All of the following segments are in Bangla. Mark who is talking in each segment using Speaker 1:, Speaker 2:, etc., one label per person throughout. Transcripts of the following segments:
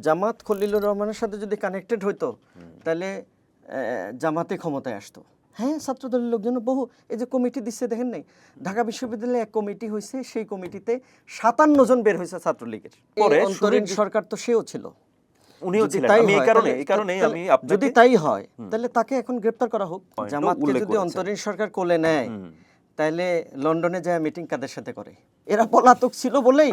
Speaker 1: জামাত খলিলুর রহমানের সাথে যদি কানেক্টেড হইতো তাহলে জামাতে ক্ষমতায় আসতো। হ্যাঁ, ছাত্রদলের লোকজন বহু এই যে কমিটি দিচ্ছে দেখেন নাই, ঢাকা বিশ্ববিদ্যালয়ে এক কমিটি হয়েছে, সেই কমিটিতে 57 জন বের হয়েছে ছাত্রলীগের।
Speaker 2: পরে
Speaker 1: অন্তরীণ সরকার তো সেও ছিল,
Speaker 2: উনিও
Speaker 1: যদি
Speaker 2: ছিলেন।
Speaker 1: তাই
Speaker 2: আমি
Speaker 1: হয়,
Speaker 2: এই কারণেই আমি আপনাকে
Speaker 1: যদি তাই হয় তাহলে তাকে এখন গ্রেপ্তার করা হোক।
Speaker 2: পয়েন্টও
Speaker 1: জামাতকে
Speaker 2: উল্লেখ
Speaker 1: যদি
Speaker 2: করেছেন।
Speaker 1: অন্তরীণ সরকার কোলে নেয় তাহলে লন্ডনে যায় মিটিং কাদের সাথে করে? এরা পলাতক ছিল বলেই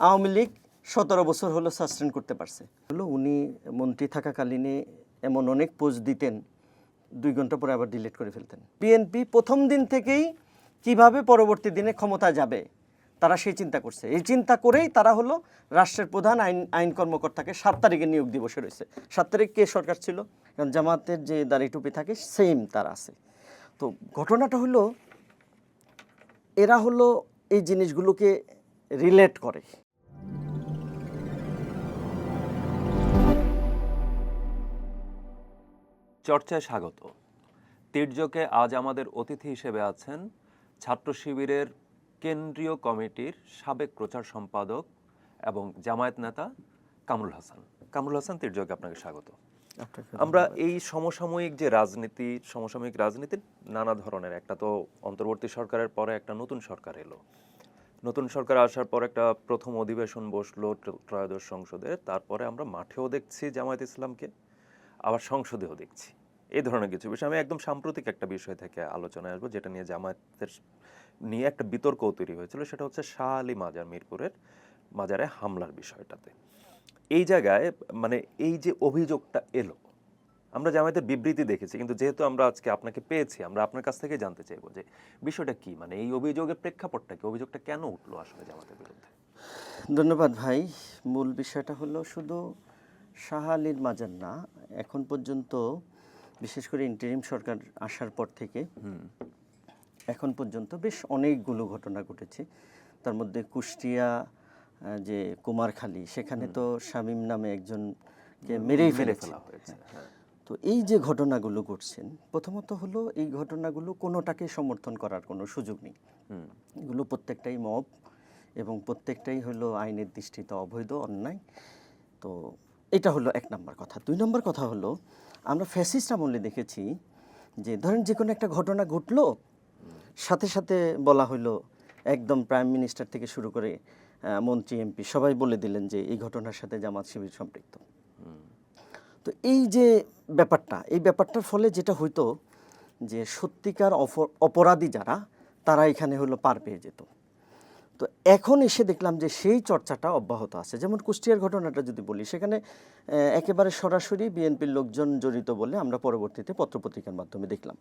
Speaker 1: আওয়ামী লীগ 17 বছর হলো সাস্টেন করতে পারছে। হলো উনি মন্ত্রী থাকাকালীনে এমন অনেক পোস্ট দিতেন, 2 ঘন্টা পরে আবার ডিলিট করে ফেলতেন। বিএনপি প্রথম দিন থেকেই কিভাবে পরবর্তী দিনে ক্ষমতা যাবে তারা সেই চিন্তা করছে। এই চিন্তা করেই তারা হলো রাষ্ট্রের প্রধান আইন কর্মকর্তাকে 7 তারিখে নিয়োগ দিয়ে বসে রয়েছে। 7 তারিখ কে সরকার ছিল? কারণ জামাতের যে দাড়ি টুপি থাকে সেম তার আছে। তো ঘটনাটা হলো এরা হলো এই জিনিসগুলোকে রিলেট করে।
Speaker 2: চর্চায় স্বাগত। তির্যকে আজ আমাদের অতিথি হিসেবে আছেন ছাত্র শিবিরের কেন্দ্রীয় কমিটির সাবেক প্রচার সম্পাদক এবং জামায়াত নেতা কামরুল হাসান। কামরুল হাসান, তির্যকে আপনাকে স্বাগত। আমরা এই সমসাময়িক রাজনীতির নানা ধরনের, একটা তো অন্তর্বর্তী সরকারের পরে একটা নতুন সরকার এলো, নতুন সরকার আসার পর একটা প্রথম অধিবেশন বসলো ত্রয়োদশ সংসদে, তারপরে আমরা মাঠেও দেখছি জামায়াত ইসলামকে, আবার সংসদেও দেখছি এই ধরনের কিছু বিষয়। আমি একদম সাম্প্রতিক একটা বিষয় থেকে আলোচনায় আসবো, যেটা নিয়ে জামায়াতের নিয়ে একটা বিতর্ক তৈরি হয়েছিল। সেটা হচ্ছে শাহ আলী মাজার, মিরপুরের মাজারে হামলার বিষয়টাতে। এই জায়গায় মানে এই যে অভিযোগটা এলো, আমরা জামায়াতের বিবৃতি দেখেছি, কিন্তু যেহেতু আমরা আজকে আপনাকে পেয়েছি, আমরা আপনার কাছ থেকে জানতে চাইবো যে বিষয়টা কি, মানে এই অভিযোগের প্রেক্ষাপটটা কি, অভিযোগটা কেন উঠলো আসলে জামাতের বিরুদ্ধে?
Speaker 1: ধন্যবাদ ভাই। মূল বিষয়টা হলো শুধু শাহ আলীর মাজার না, এখন পর্যন্ত বিশেষ করে ইন্টারিম সরকার আসার পর থেকে এখন পর্যন্ত বেশ অনেকগুলো ঘটনা ঘটেছে। তার মধ্যে কুষ্টিয়া যে কুমারখালী, সেখানে তো শামীম নামে একজনকে মেরে ফেলা
Speaker 2: হয়েছে।
Speaker 1: তো এই যে ঘটনাগুলো ঘটছেন, প্রথমত হলো এই ঘটনাগুলো কোনোটাকে সমর্থন করার কোনো সুযোগ নেই। এগুলো প্রত্যেকটাই মব এবং প্রত্যেকটাই হলো আইনের দৃষ্টিতে অবৈধ, অন্যায়। তো এটা হলো 1 নম্বর কথা। 2 নম্বর কথা হলো আমরা ফ্যাসিস্ট আমলে দেখেছি যে ধরেন যে কোনো একটা ঘটনা ঘটলো, সাথে সাথে বলা হলো, একদম প্রাইম মিনিস্টার থেকে শুরু করে মন্ত্রী এমপি সবাই বলে দিলেন যে এই ঘটনার সাথে জামাত শিবির সম্পৃক্ত। তো এই যে এই ব্যাপারটার ফলে যেটা হইতো যে সত্যিকার অপরাধী যারা, তারা এখানে হলো পার পেয়ে যেত। তো এখন এসে দেখলাম যে সেই চর্চাটা অব্যাহত আছে। যেমন কুষ্টিয়ার ঘটনাটা যদি বলি, সেখানে একেবারে সরাসরি বিএনপির লোকজন জড়িত বলে আমরা পরবর্তীতে পত্রপত্রিকার মাধ্যমে দেখলাম।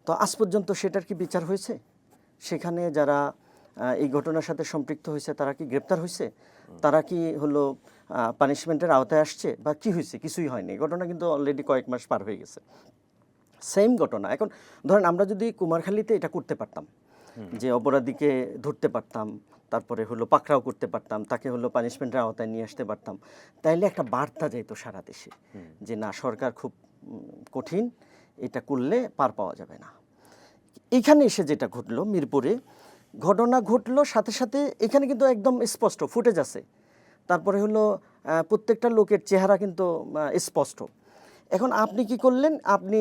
Speaker 1: তো আজ পর্যন্ত সেটার কি বিচার হয়েছে? সেখানে যারা এই ঘটনার সাথে সম্পৃক্ত হয়েছে তারা কি গ্রেপ্তার হয়েছে? তারা কি হলো পানিশমেন্টের আওতায় আসছে বা কি হয়েছে? কিছুই হয়নি। ঘটনা কিন্তু অলরেডি কয়েক মাস পার হয়ে গেছে। সেম ঘটনা এখন ধরেন আমরা যদি কুমারখালীতে এটা করতে পারতাম, যে অপরাধীকে ধরতে পারতাম, তারপরে হলো পাকড়াও করতে পারতাম, তাকে হলো পানিশমেন্টের আওতায় নিয়ে আসতে পারতাম, তাইলে একটা বার্তা যেত সারা দেশে যে না, সরকার খুব কঠিন, এটা করলে পার পাওয়া যাবে না। এখানে এসে যেটা ঘটলো, মিরপুরে ঘটনা ঘটলো, সাথে সাথে এখানে কিন্তু একদম স্পষ্ট ফুটেজ আছে, তারপরে হলো প্রত্যেকটা লোকের চেহারা কিন্তু স্পষ্ট। এখন আপনি কি করলেন? আপনি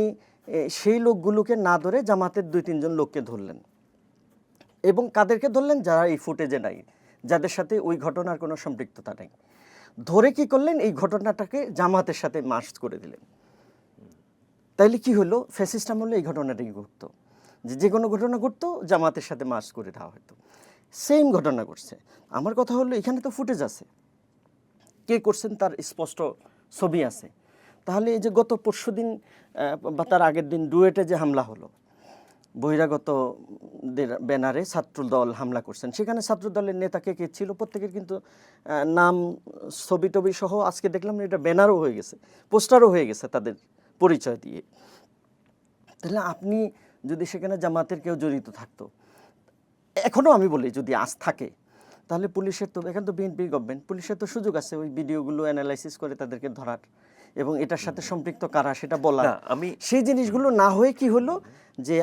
Speaker 1: সেই লোকগুলোকে না ধরে জামাতের 2-3 জন লোককে ধরলেন, এবং কাদেরকে ধরলেন? যারা এই ফুটেজে নাই, যাদের সাথে ওই ঘটনার কোনো সম্পৃক্ততা নেই। ধরে কি করলেন? এই ঘটনাটাকে জামাতের সাথে মার্জ করে দিলেন। তাইলে কি হলো? ফ্যাসিস্ট আমলে এই ঘটনাটাই ঘটতো, যে কোনো ঘটনা ঘটতো জামাতের সাথে মার্জ করে দেওয়া হতো। সেম ঘটনা ঘটছে। আমার কথা হলো এখানে তো ফুটেজ আছে, কে করছেন তার স্পষ্ট ছবি আছে। তাহলে এই যে গত পরশুদিন বা তার আগের দিন ডুয়েটে যে হামলা হলো, বহিরাগত ব্যানারে ছাত্রদল হামলা করছেন, সেখানে ছাত্রদলের নেতা কে কে ছিল প্রত্যেকের কিন্তু নাম, ছবি টবি সহ আজকে দেখলাম এটা ব্যানারও হয়ে গেছে, পোস্টারও হয়ে গেছে তাদের পরিচয় দিয়ে। তাহলে আপনি যদি সেখানে জামাতের কেউ জড়িত থাকতো, এখনও আমি বলি যদি আজ থাকে, তাহলে পুলিশের তো, এখানে তো বিএনপির গভর্নমেন্ট, পুলিশের তো সুযোগ আছে ওই ভিডিওগুলো অ্যানালাইসিস করে তাদেরকে ধরার। এবং এটার সাথে সম্পৃক্ত কারা সেটা বলা,
Speaker 2: না,
Speaker 1: সেই জিনিসগুলো না হয়ে কি হলো যে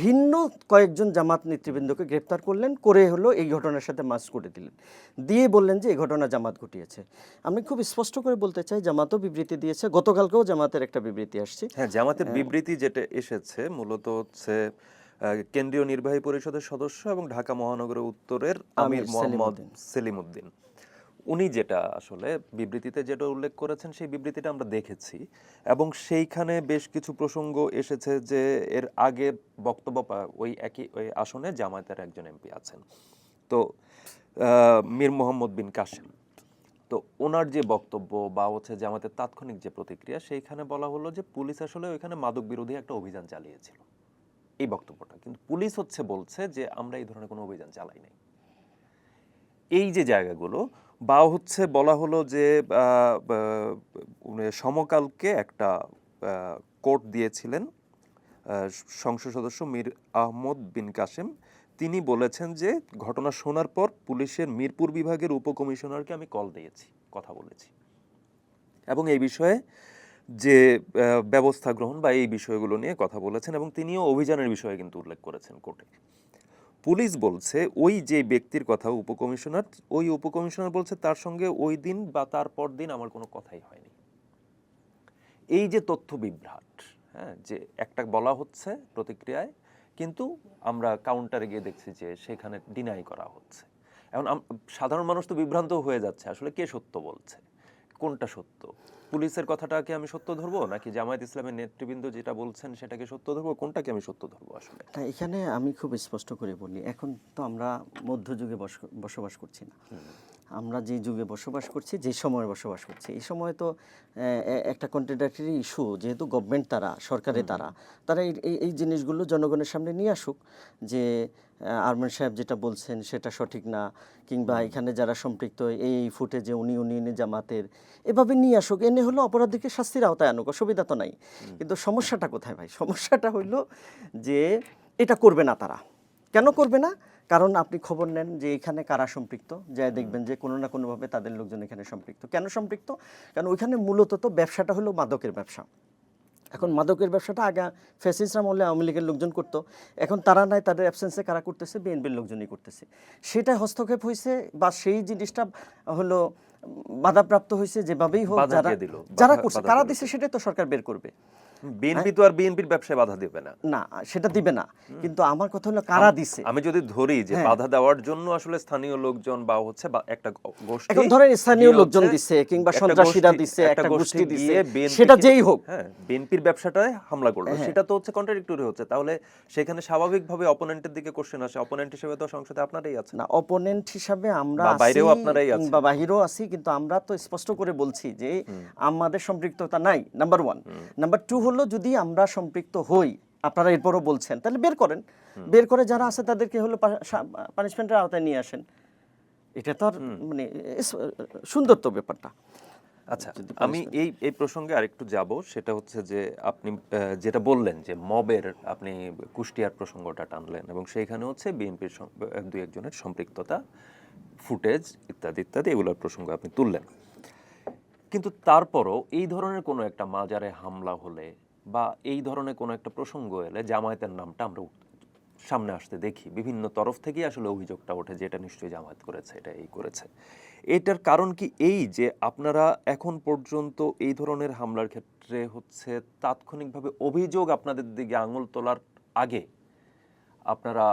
Speaker 1: ভিন্ন কয়েকজন জামাত নেতৃবৃন্দকে গ্রেপ্তার করলেন, করে হলো এই ঘটনার সাথে মাস করে দিলেন, দিয়ে বললেন যে এই ঘটনা জামাত ঘটিয়েছে। আমি খুব স্পষ্ট করে বলতে চাই, জামাতও বিবৃতি দিয়েছে, গতকালকেও জামাতের একটা বিবৃতি আসছে।
Speaker 2: হ্যাঁ, জামাতের বিবৃতি যেটা এসেছে মূলত হচ্ছে কেন্দ্রীয় নির্বাহী পরিষদের সদস্য এবং ঢাকা মহানগর উত্তরের আমির মোহাম্মদ সেলিম উদ্দিন, উনি যেটা আসলে বিবৃতিতে যেটা উল্লেখ করেছেন সেই বিবৃতিটা আমরা দেখেছি এবং সেইখানে বেশ কিছু প্রসঙ্গ এসেছে যে এর আগে বক্তব্য ওই আসনে জামায়াতের একজন এমপি আছেন, তো মীর মোহাম্মদ বিন কাসেম, তো ওনার যে বক্তব্য বা হচ্ছে জামাতের তাৎক্ষণিক যে প্রতিক্রিয়া, সেইখানে বলা হলো যে পুলিশ আসলে ওইখানে মাদক বিরোধী একটা অভিযান চালিয়েছিল, এই বক্তব্যটা। কিন্তু পুলিশ হচ্ছে বলছে যে আমরা এই ধরনের কোনো অভিযান চালাই নাই। এই যে জায়গাগুলো বা হচ্ছে বলা হলো যে সমকালকে একটা কোর্ট দিয়েছিলেন সংসদ সদস্য মীর আহমদ বিন কাসেম, তিনি বলেছেন যে ঘটনা শোনার পর পুলিশের মিরপুর বিভাগের উপকমিশনারকে আমি কল দিয়েছি, কথা বলেছি এবং এই বিষয়ে যে ব্যবস্থা গ্রহণ বা এই বিষয়গুলো নিয়ে কথা বলেছেন এবং তিনিও অভিযানের বিষয়ে কিন্তু উল্লেখ করেছেন কোর্টে। পুলিশ বলছে ওই যে ব্যক্তির কথা উপকমিশনার, ওই উপকমিশনার বলছে তার সঙ্গে ওই দিন বা তার পর দিন আমার কোনো কথাই হয়নি। এই যে তথ্য বিভ্রাট, হ্যাঁ, যে একটা বলা হচ্ছে প্রতিক্রিয়ায় কিন্তু আমরা কাউন্টারে গিয়ে দেখছি যে সেখানে ডিনাই করা হচ্ছে। এখন সাধারণ মানুষ তো বিভ্রান্ত হয়ে যাচ্ছে, আসলে কে সত্য বলছে, কোনটা সত্য? পুলিশের কথাটাকে আমি সত্য ধরবো নাকি জামায়াত ইসলামের নেতৃবৃন্দ যেটা বলছেন সেটাকে সত্য ধরবো, কোনটাকে আমি সত্য ধরবো? আসলে
Speaker 1: এখানে আমি খুব স্পষ্ট করে বলি, এখন তো আমরা মধ্যযুগে বসবাস করছি না, আমরা যে যুগে বসবাস করছি, যে সময়ে বসবাস করছি, এই সময় তো একটা কন্ট্রাডিক্টরি ইস্যু, যেহেতু গভর্নমেন্ট তারা, সরকারে তারা এই জিনিসগুলো জনগণের সামনে নিয়ে আসুক যে আরমান সাহেব যেটা বলছেন সেটা সঠিক না, কিংবা এখানে যারা সম্পৃক্ত এই ফুটেজে উনি জামাতের, এভাবে নিয়ে আসুক, এনে হলো অপরাধীকে শাস্তির আওতায় আনুক, অসুবিধা তো নাই। কিন্তু সমস্যাটা কোথায় ভাই? সমস্যাটা হইলো যে এটা করবে না তারা। কেন করবে না? কারণ আপনি খবর নেন যে এখানে কারা সম্পৃক্ত, যাই দেখবেন যে কোনো না কোনোভাবে তাদের লোকজন এখানে সম্পৃক্ত। কেন সম্পৃক্ত? কারণ ওইখানে মূলত তো ব্যবসাটা হলো মাদকের ব্যবসা। এখন মাদকের ব্যবসাটা আগে ফ্যাসিস্ট আমলে আওয়ামী লীগের লোকজন করতো, এখন তারা নাই, তাদের অ্যাবসেন্সে কারা করতেছে? বিএনপির লোকজনই করতেছে। সেটা হস্তক্ষেপ হয়েছে বা সেই জিনিসটা হলো বাধাপ্রাপ্ত হয়েছে, যেভাবেই হোক যারা করছে, কারা দিচ্ছে সেটা তো সরকার বের করবে।
Speaker 2: বিএনপি তো আর বিএনপির ব্যবসায় বাধা দেবে না,
Speaker 1: না সেটা দিবে না, কিন্তু আমার কথা হলো কারা দিছে।
Speaker 2: আমি যদি ধরি যে বাধা দেওয়ার জন্য আসলে স্থানীয় লোকজন বা হচ্ছে একটা গোষ্ঠী,
Speaker 1: এখন ধরেন স্থানীয় লোকজন দিছে কিংবা সন্ত্রাসীরা দিছে, একটা গোষ্ঠী দিছে, সেটা যেই হোক,
Speaker 2: হ্যাঁ, বিএনপির ব্যবসাটায় হামলা করলো, সেটা তো হচ্ছে কন্ট্রাডিক্টরি হচ্ছে। তাহলে সেখানে স্বাভাবিকভাবে অপোনেন্টের দিকে কোশ্চেন আসে, অপোনেন্ট হিসেবে তো সংসদে আপনারাই আছেন
Speaker 1: না, অপোনেন্ট হিসাবে আমরা
Speaker 2: আছি, বাইরেও আপনারাই আছেন
Speaker 1: কিংবা বাহিরেও আছি, কিন্তু আমরা তো স্পষ্ট করে বলছি যে আমাদের সম্পৃক্ততা নাই, নাম্বার 1। নাম্বার 2 হলো যদি আমরা সম্পৃক্ত হই, আপনারা এরপরও বলছেন, তাহলে বের করেন, বের করে যারা আছে তাদেরকে হলো পানিশমেন্টের আওতায় নিয়ে আসেন। এটা তো আর মানে সুন্দর তো ব্যাপারটা।
Speaker 2: আচ্ছা, আমি এই প্রসঙ্গে আরেকটু যাব, সেটা হচ্ছে যে আপনি যেটা বললেন যে মবের, আপনি কুষ্টিয়ার প্রসঙ্গটা টানলেন এবং সেইখানে হচ্ছে বিএনপির দুই একজনের সম্পৃক্ততা, ফুটেজ ইত্যাদি ইত্যাদি এগুলোর প্রসঙ্গ আপনি তুললেন। কিন্তু তারপরও এই ধরনের কোনো একটা মাজারে হামলা হলে বা এই ধরনের কোনো একটা প্রসঙ্গ এলে জামায়াতের নামটা আমরা সামনে আসতে দেখি, বিভিন্ন তরফ থেকেই আসলে অভিযোগটা ওঠে যে এটা নিশ্চয়ই জামায়াত করেছে, এটা এই করেছে। এটার কারণ কি এই যে আপনারা এখন পর্যন্ত এই ধরনের হামলার ক্ষেত্রে হচ্ছে তাৎক্ষণিকভাবে অভিযোগ আপনাদের দিকে আঙুল তোলার আগে আপনারা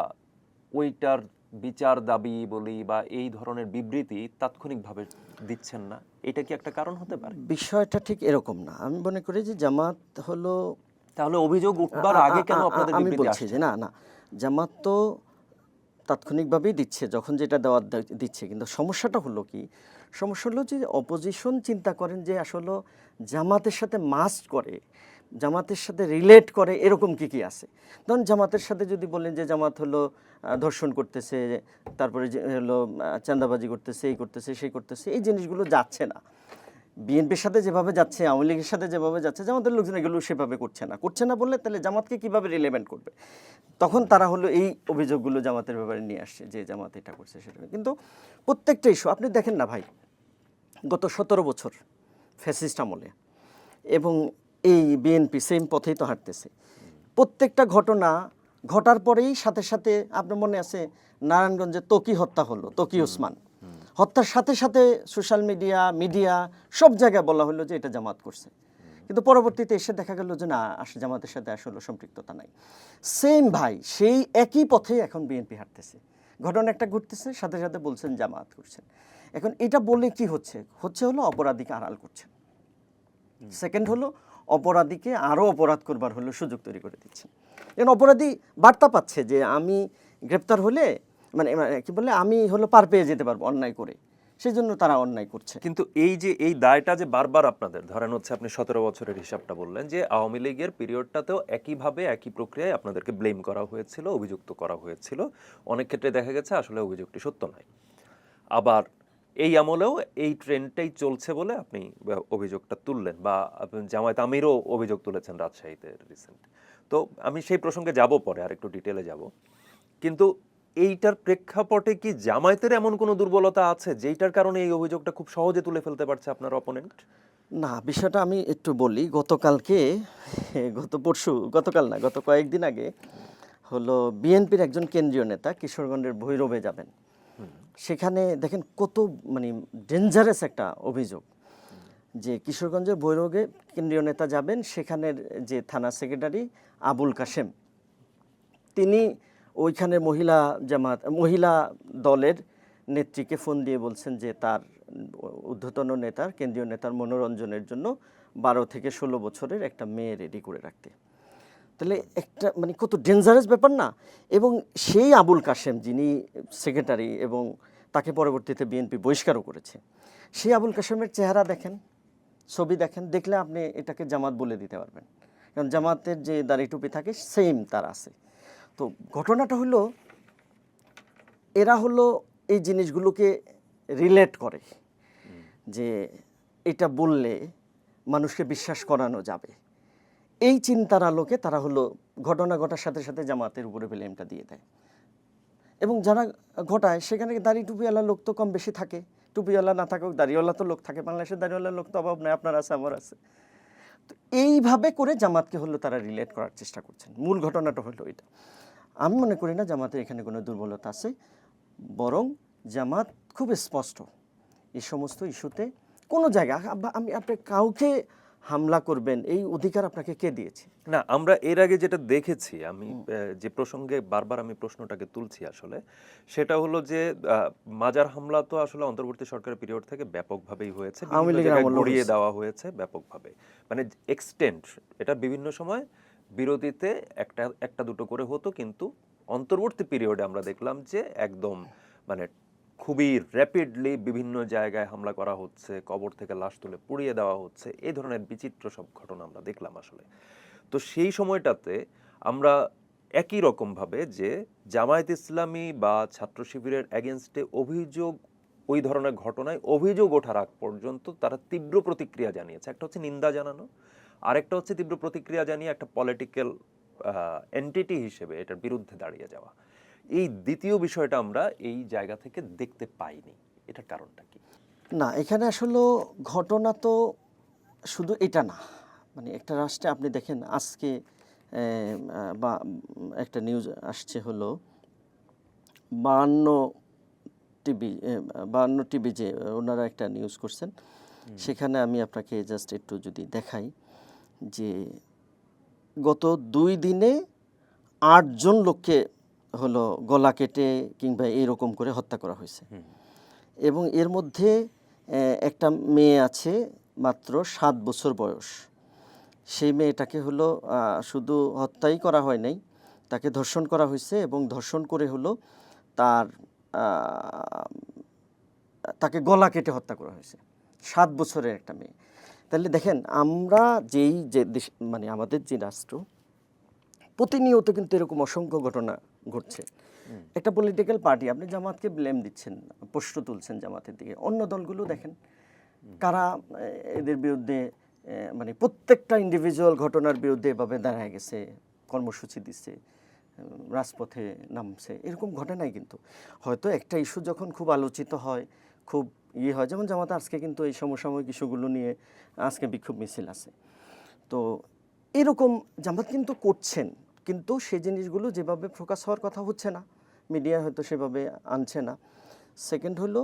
Speaker 2: ওইটার বিচার দাবি বলি বা এই ধরনের বিবৃতি তাৎক্ষণিকভাবে দিচ্ছেন না, এটা কি একটা কারণ হতে পারে?
Speaker 1: বিষয়টা ঠিক এরকম না, আমি মনে করি যে জামাত হলো,
Speaker 2: তাহলে অভিযোগ উঠবার আগে কেন আপনাদের বিবৃতি আসছে?
Speaker 1: যে না জামাত তো তাৎক্ষণিকভাবেই দিচ্ছে যখন যেটা দেওয়ার দিচ্ছে, কিন্তু সমস্যাটা হলো কি, সমস্যা হলো যে অপোজিশন চিন্তা করেন যে আসলে জামাতের সাথে মাস্ট করে, জামাতের সাথে রিলেট করে এরকম কি আছে। ধরুন জামাতের সাথে যদি বলেন যে জামাত হলো ধর্ষণ করতেছে, তারপরে যে হলো চাঁদাবাজি করতেছে, এই করতেছে সেই করতেছে, এই জিনিসগুলো যাচ্ছে না। বিএনপির সাথে যেভাবে যাচ্ছে, আওয়ামী লীগের সাথে যেভাবে যাচ্ছে, জামাতের লোকজন এগুলো সেভাবে করছে না বললে তাহলে জামাতকে কিভাবে রিলেভেন্ট করবে? তখন তারা হলো এই অভিযোগগুলো জামাতের ব্যাপারে নিয়ে আসছে যে জামাত এটা করছে সেটা। কিন্তু প্রত্যেকটা ইস্যু আপনি দেখেন না ভাই, গত 17 বছর ফ্যাসিস্ট আমলে এবং এই বিএনপি সেম পথেই তো হাঁটতেছে। প্রত্যেকটা ঘটনা ঘটার পরেই সাথে সাথে আপনার মনে আছে নারায়ণগঞ্জে ত্বকি হত্যা হলো, ত্বকি ওসমান হত্যার সাথে সাথে সোশ্যাল মিডিয়া সব জায়গায় বলা হলো যে এটা জামাত করছে, কিন্তু পরবর্তীতে এসে দেখা গেল যে না, জামাতের সাথে আসলে সম্পৃক্ততা নাই। সেম ভাই, সেই একই পথে এখন বিএনপি হাঁটতেছে। ঘটনা একটা ঘটতেছে, সাথে সাথে বলছেন জামাত করছেন। এখন এটা বলে কি হচ্ছে হলো অপরাধীকে আড়াল করছেন। সেকেন্ড হলো অপরাধীকে আরও অপরাধ করবার হলো সুযোগ তৈরি করে দিচ্ছেন। এখন অপরাধী বার্তা পাচ্ছে যে আমি গ্রেপ্তার হলে মানে কি বলে আমি হলো পার পেয়ে যেতে পারবো অন্যায় করে, সেই জন্য তারা অন্যায় করছে।
Speaker 2: কিন্তু এই যে এই দায়টা যে বারবার আপনাদের ধরেন হচ্ছে, আপনি 17 বছরের হিসাবটা বললেন যে আওয়ামী লীগের পিরিয়ডটাতেও একইভাবে একই প্রক্রিয়ায় আপনাদেরকে ব্লেম করা হয়েছিল, অভিযুক্ত করা হয়েছিল। অনেক ক্ষেত্রে দেখা গেছে আসলে অভিযোগটি সত্য নয়। আবার এই আমলেও এই ট্রেন্ডটাই চলছে বলে আপনি অভিযোগটা তুললেন, বা জামায়াত আমিরও অভিযোগ তুলেছেন রাজশাহীতে রিসেন্ট। তো আমি সেই প্রসঙ্গে যাব পরে, আর একটু ডিটেলে যাব। কিন্তু এইটার প্রেক্ষাপটে কি জামায়াতের এমন কোনো দুর্বলতা আছে যেইটার কারণে এই অভিযোগটা খুব সহজে তুলে ফেলতে পারছে আপনার অপোনেন্ট?
Speaker 1: না, বিষয়টা আমি একটু বলি। গতকালকে, গত কয়েকদিন আগে হলো বিএনপির একজন কেন্দ্রীয় নেতা কিশোরগঞ্জের ভৈরবে যাবেন। সেখানে দেখেন কত মানে ডেঞ্জারাস একটা অভিযোগ যে কিশোরগঞ্জের ভৈরবে কেন্দ্রীয় নেতা যাবেন, সেখানের যে থানা সেক্রেটারি আবুল কাশেম তিনি ওইখানের মহিলা দলের নেত্রীকে ফোন দিয়ে বলছেন যে তার ঊর্ধ্বতন নেতার, কেন্দ্রীয় নেতার মনোরঞ্জনের জন্য 12 থেকে 16 বছরের একটা মেয়ে রেডি করে রাখতে। তাহলে একটা মানে কত ডেঞ্জারাস ব্যাপার না? এবং সেই আবুল কাশেম যিনি সেক্রেটারি এবং তাকে পরবর্তীতে বিএনপি বহিষ্কারও করেছে, সেই আবুল কাশেমের চেহারা দেখেন, ছবি দেখেন, দেখলে আপনি এটাকে জামাত বলে দিতে পারবেন, কারণ জামাতের যে দাড়ি টুপি থাকে সেম তার আছে। তো ঘটনাটা হলো এরা হলো এই জিনিসগুলোকে রিলেট করে যে এটা বললে মানুষকে বিশ্বাস করানো যাবে, এই চিন্তার আলোকে তারা হলো ঘটনা ঘটার সাথে সাথে জামাতের উপরে ব্লেমটা দিয়ে দেয়। এবং যারা ঘটায় সেখানে দাড়ি টুপিওয়ালা লোক তো কম বেশি থাকে, টুপিওয়ালা না থাকুক দাড়িওয়ালা তো লোক থাকে, বাংলাদেশের দাড়িওয়ালা লোক তো অভাব নেই, আপনার আছে আমার আছে। তো এইভাবে করে জামাতকে হলো তারা রিলেট করার চেষ্টা করছেন। মূল ঘটনাটা হলো এটা। আমি মনে করি না জামাতের এখানে কোনো দুর্বলতা আছে, বরং জামাত খুব স্পষ্ট এই সমস্ত ইস্যুতে কোনো জায়গা আমি আপনি কাউকে হামলা করবেন এই অধিকার আপনাকে কে দিয়েছে?
Speaker 2: না, আমরা এর আগে যেটা দেখেছি, আমি যে প্রসঙ্গে বারবার আমি প্রশ্নটাকে তুলছি আসলে, সেটা হলো যে মাজার হামলা তো আসলে অন্তর্বর্তী সরকারের পিরিয়ড থেকে ব্যাপকভাবেই হয়েছে, বিভিন্ন জায়গায় গড়িয়ে দেওয়া হয়েছে ব্যাপকভাবে, মানে এক্সটেন্ট এটা বিভিন্ন সময় বিরতিতে একটা দুটো করে হতো, কিন্তু অন্তর্বর্তী পিরিয়ডে আমরা দেখলাম যে একদম মানে খুবই র্যাপিডলি বিভিন্ন জায়গায় হামলা করা হচ্ছে, কবর থেকে লাশ তুলে পুড়িয়ে দেওয়া হচ্ছে, এই ধরনের বিচিত্র সব ঘটনা আমরা দেখলাম আসলে। তো সেই সময়টাতে আমরা একই রকমভাবে যে জামায়াত ইসলামী বা ছাত্র শিবিরের এগেনস্টে অভিযোগ, ওই ধরনের ঘটনায় অভিযোগ ওঠার আগ পর্যন্ত তারা তীব্র প্রতিক্রিয়া জানিয়েছে। একটা হচ্ছে নিন্দা জানানো, আরেকটা হচ্ছে তীব্র প্রতিক্রিয়া জানিয়ে একটা পলিটিক্যাল এন্টিটি হিসেবে এটার বিরুদ্ধে দাঁড়িয়ে যাওয়া। এই দ্বিতীয় বিষয়টা আমরা এই জায়গা থেকে দেখতে পাইনি, এটার কারণটা কি?
Speaker 1: না, এখানে আসলে ঘটনা তো শুধু এটা না, মানে একটা রাষ্ট্রে আপনি দেখেন আজকে বা একটা নিউজ আসছে হলো 52 টিভি যে ওনারা একটা নিউজ করছেন, সেখানে আমি আপনাকে জাস্ট একটু যদি দেখাই যে গত 2 দিনে 8 জন লোককে হলো গলা কেটে কিংবা এরকম করে হত্যা করা হয়েছে। এবং এর মধ্যে একটা মেয়ে আছে মাত্র 7 বছর বয়স। সেই মেয়েটাকে হলো শুধু হত্যাই করা হয় নাই, তাকে ধর্ষণ করা হয়েছে এবং ধর্ষণ করে হলো তাকে গলা কেটে হত্যা করা হয়েছে। 7 বছরের একটা মেয়ে। তাহলে দেখেন আমরা যে দেশ মানে আমাদের যে রাষ্ট্র, প্রতিনিয়ত কিন্তু এরকম অসংখ্য ঘটনা ঘটছে। একটা পলিটিক্যাল পার্টি, আপনি জামাতকে ব্লেম দিচ্ছেন, প্রশ্ন তুলছেন জামাতের দিকে, অন্য দলগুলো দেখেন কারা এদের বিরুদ্ধে মানে প্রত্যেকটা ইন্ডিভিজুয়াল ঘটনার বিরুদ্ধে এভাবে দাঁড়ায় গেছে, কর্মসূচি দিচ্ছে, রাজপথে নামছে, এরকম ঘটে নাই। কিন্তু হয়তো একটা ইস্যু যখন খুব আলোচিত হয়, খুব হয়, যেমন জামাতে আজকে কিন্তু এই সমসাময়িক ইস্যুগুলো নিয়ে আজকে বিক্ষোভ মিছিল আছে। তো এরকম জামাত কিন্তু করছেন, কিন্তু সেই জিনিসগুলো যেভাবে ফোকাস হওয়ার কথা হচ্ছে না, মিডিয়া হয়তো সেভাবে আনছে না। সেকেন্ড হলো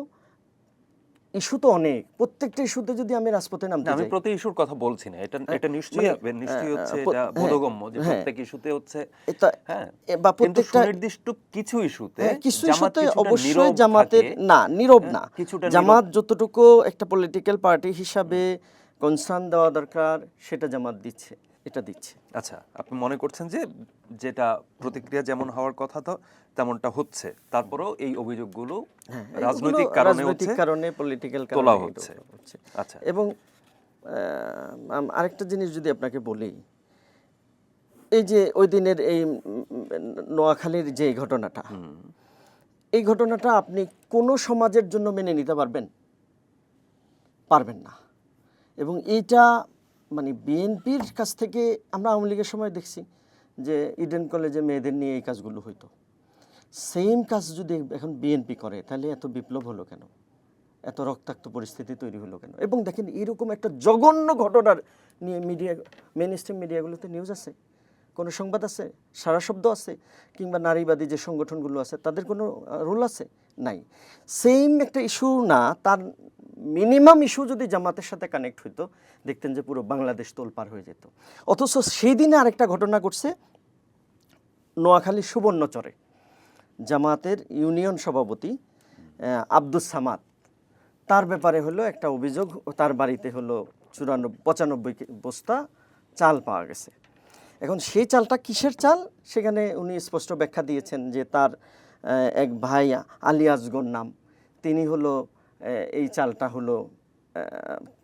Speaker 1: ইস্যু তো অনেক, প্রত্যেকটা ইস্যুতে যদি আমি রাজপথে নামতে
Speaker 2: আমি
Speaker 1: যাই,
Speaker 2: প্রতি ইস্যুর কথা বলছি না, এটা নিশ্চয়ই নিশ্চয়ই হচ্ছে, এটা বোধগম্য যে প্রত্যেক ইস্যুতে হচ্ছে,
Speaker 1: এটা
Speaker 2: হ্যাঁ,
Speaker 1: বা
Speaker 2: কিন্তু
Speaker 1: প্রত্যেকটা
Speaker 2: সুনির্দিষ্ট কিছু ইস্যুতে
Speaker 1: কিছু
Speaker 2: জামাত
Speaker 1: ইস্যুতে
Speaker 2: কিছুটা
Speaker 1: অবশ্যই
Speaker 2: নীরব
Speaker 1: জামাতের
Speaker 2: থাকে,
Speaker 1: না, নীরব না।
Speaker 2: কিছুটা
Speaker 1: জামাত যতটুকু একটা পলিটিক্যাল পার্টি হিসাবে কনসার্ন দেওয়া দরকার সেটা জামাত দিচ্ছে, এটা দিচ্ছে।
Speaker 2: আচ্ছা, আপনি মনে করছেন যে যেটা প্রতিক্রিয়া যেমন হওয়ার কথা তো তেমনটা হচ্ছে, তারপরেও এই অভিযোগগুলো রাজনৈতিক কারণে হচ্ছে,
Speaker 1: কারণে, পলিটিক্যাল
Speaker 2: তোলা
Speaker 1: কারণে
Speaker 2: হচ্ছে। আচ্ছা,
Speaker 1: এবং আরেকটা জিনিস যদি আপনাকে বলি, এই যে ওই দিনের এই নোয়াখালীর যে ঘটনাটা, এই ঘটনাটা আপনি কোনো সমাজের জন্য মেনে নিতে পারবেন? পারবেন না। এবং এইটা মানে বিএনপির কাছ থেকে আমরা আওয়ামী লীগের সময় দেখছি যে ইডেন কলেজে মেয়েদের নিয়ে এই কাজগুলো হইতো, সেম কাজ যদি এখন বিএনপি করে তাহলে এত বিপ্লব হলো কেন, এত রক্তাক্ত পরিস্থিতি তৈরি হলো কেন? এবং দেখেন এরকম একটা জঘন্য ঘটনার নিয়ে মেইন স্ট্রিম মিডিয়াগুলোতে নিউজ আছে, কোনো সংবাদ আছে, সারা শব্দ আছে, কিংবা নারীবাদী যে সংগঠনগুলো আছে তাদের কোনো রোল আছে? নাই। সেম একটা ইস্যু না, তার মিনিমাম ইস্যু যদি জামাতের সাথে কানেক্ট হইতো, দেখতেন যে পুরো বাংলাদেশ তোলপাড় হয়ে যেত। অথচ সেই দিনে আরেকটা ঘটনা ঘটছে নোয়াখালী সুবর্ণচরে, জামাতের ইউনিয়ন সভাপতি আব্দুস সামাদ, তার ব্যাপারে হলো একটা অভিযোগ, তার বাড়িতে হলো 95 বস্তা চাল পাওয়া গেছে। এখন সেই চালটা কিসের চাল, সেখানে উনি স্পষ্ট ব্যাখ্যা দিয়েছেন যে তার এক ভাই আলী আসগর নাম, তিনি হলো এই চালটা হলো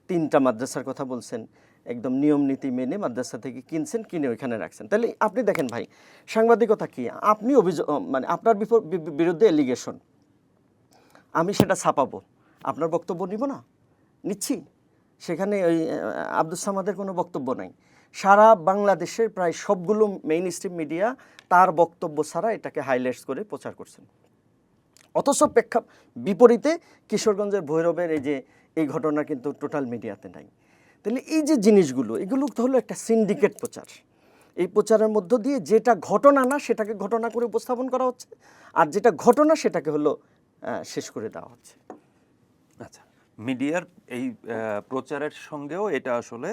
Speaker 1: 3টা মাদ্রাসার কথা বলছেন, একদম নিয়ম নীতি মেনে মাদ্রাসা থেকে কিনছেন, কিনে ওইখানে রাখছেন। তাহলে আপনি দেখেন ভাই, সাংবাদিকতা কি, আপনি অভিযোগ মানে আপনার বিরুদ্ধে এলিগেশন, আমি সেটা ছাপাবো, আপনার বক্তব্য নিব না? নিচ্ছি। সেখানে ওই আব্দুস সামাদের কোনো বক্তব্য নাই। সারা বাংলাদেশের প্রায় সবগুলো মেইন স্ট্রিম মিডিয়া তার বক্তব্য ছাড়া এটাকে হাইলাইটস করে প্রচার করছেন। অথচ বিপরীতে কিশোরগঞ্জের ভৈরবের এই ঘটনা কিন্তু টোটাল মিডিয়াতে নাই। তাহলে এই যে জিনিসগুলো, এগুলো তো হলো একটা সিন্ডিকেট প্রচার। এই প্রচারের মধ্য দিয়ে যেটা ঘটনা না সেটাকে ঘটনা করে উপস্থাপন করা হচ্ছে, আর যেটা ঘটনা সেটাকে হলো শেষ করে দেওয়া হচ্ছে।
Speaker 2: আচ্ছা, মিডিয়ার এই প্রচারের সঙ্গেও এটা আসলে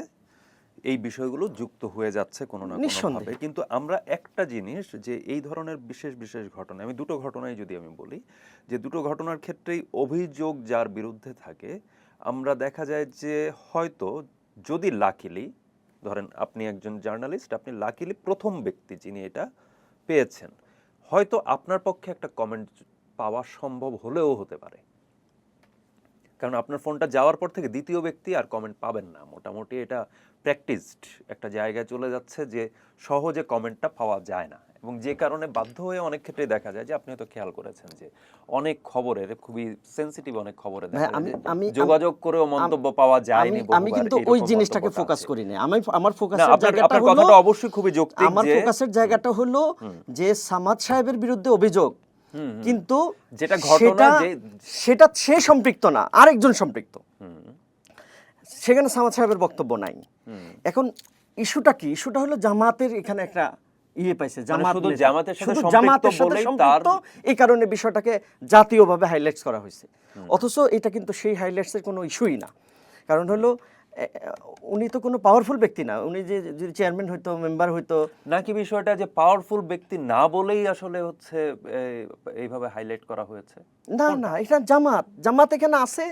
Speaker 2: এই বিষয়গুলো যুক্ত হয়ে যাচ্ছে কোনো না কোনোভাবে। কিন্তু আমরা একটা জিনিস, যে এই ধরনের বিশেষ বিশেষ ঘটনা, আমি দুটো ঘটনাই যদি আমি বলি, যে দুটো ঘটনার ক্ষেত্রেই অভিযোগ যার বিরুদ্ধে থাকে, আমরা দেখা যায় যে হয়তো যদি লাকিলি, ধরেন আপনি একজন জার্নালিস্ট, আপনি লাকিলি প্রথম ব্যক্তি যিনি এটা পেয়েছেন, হয়তো আপনার পক্ষে একটা কমেন্ট পাওয়া সম্ভব হলেও হতে পারে, কারণ আপনার ফোনটা যাওয়ার পর থেকে দ্বিতীয় ব্যক্তি আর কমেন্ট পাবেন না। মোটামুটি এটা প্র্যাকটিসড একটা জায়গায় চলে যাচ্ছে যে সহজে কমেন্টটা পাওয়া যায় না, এবং যে কারণে বাধ্য হয়ে অনেক ক্ষেত্রে দেখা যায় যে আপনি হয়তো খেয়াল করেছেন যে অনেক খবরের, খুবই সেনসিটিভ অনেক খবরে দেখা যায় যে যোগাযোগ করেও মন্তব্য পাওয়া যায়নি।
Speaker 1: আমি কিন্তু ওই জিনিসটাকে ফোকাস করি না। আমার ফোকাসের
Speaker 2: জায়গাটা হলো, কথাটা অবশ্যই খুবই যৌক্তিক,
Speaker 1: আমার ফোকাসের জায়গাটা হলো যে সামাদ সাহেবের বিরুদ্ধে অভিযোগ, কিন্তু
Speaker 2: যেটা ঘটনা
Speaker 1: সেটা সে সম্পৃক্ত না, আরেকজন সম্পৃক্ত, সেখানে সামাদ সাহেবের বক্তব্য নাই। এখন ইস্যুটা কি? ইস্যুটা হলো জামাতের এখানে একটা পাইছে,
Speaker 2: জামাতের সাথে
Speaker 1: সম্পৃক্ত, এই কারণে বিষয়টাকে জাতীয়ভাবে হাইলাইটস করা হয়েছে। অথচ এটা কিন্তু সেই হাইলাইটসের কোনো ইস্যুই না। কারণ হলো উনি তো কোনো পাওয়ারফুল ব্যক্তি না, উনি যে যদি চেয়ারম্যান হইতো, মেম্বার হইতো,
Speaker 2: নাকি বিষয়টা যে পাওয়ারফুল ব্যক্তি না বলেই আসলে হচ্ছে এইভাবে হাইলাইট করা হয়েছে?
Speaker 1: না না, এটা জামাত এখানে আছে,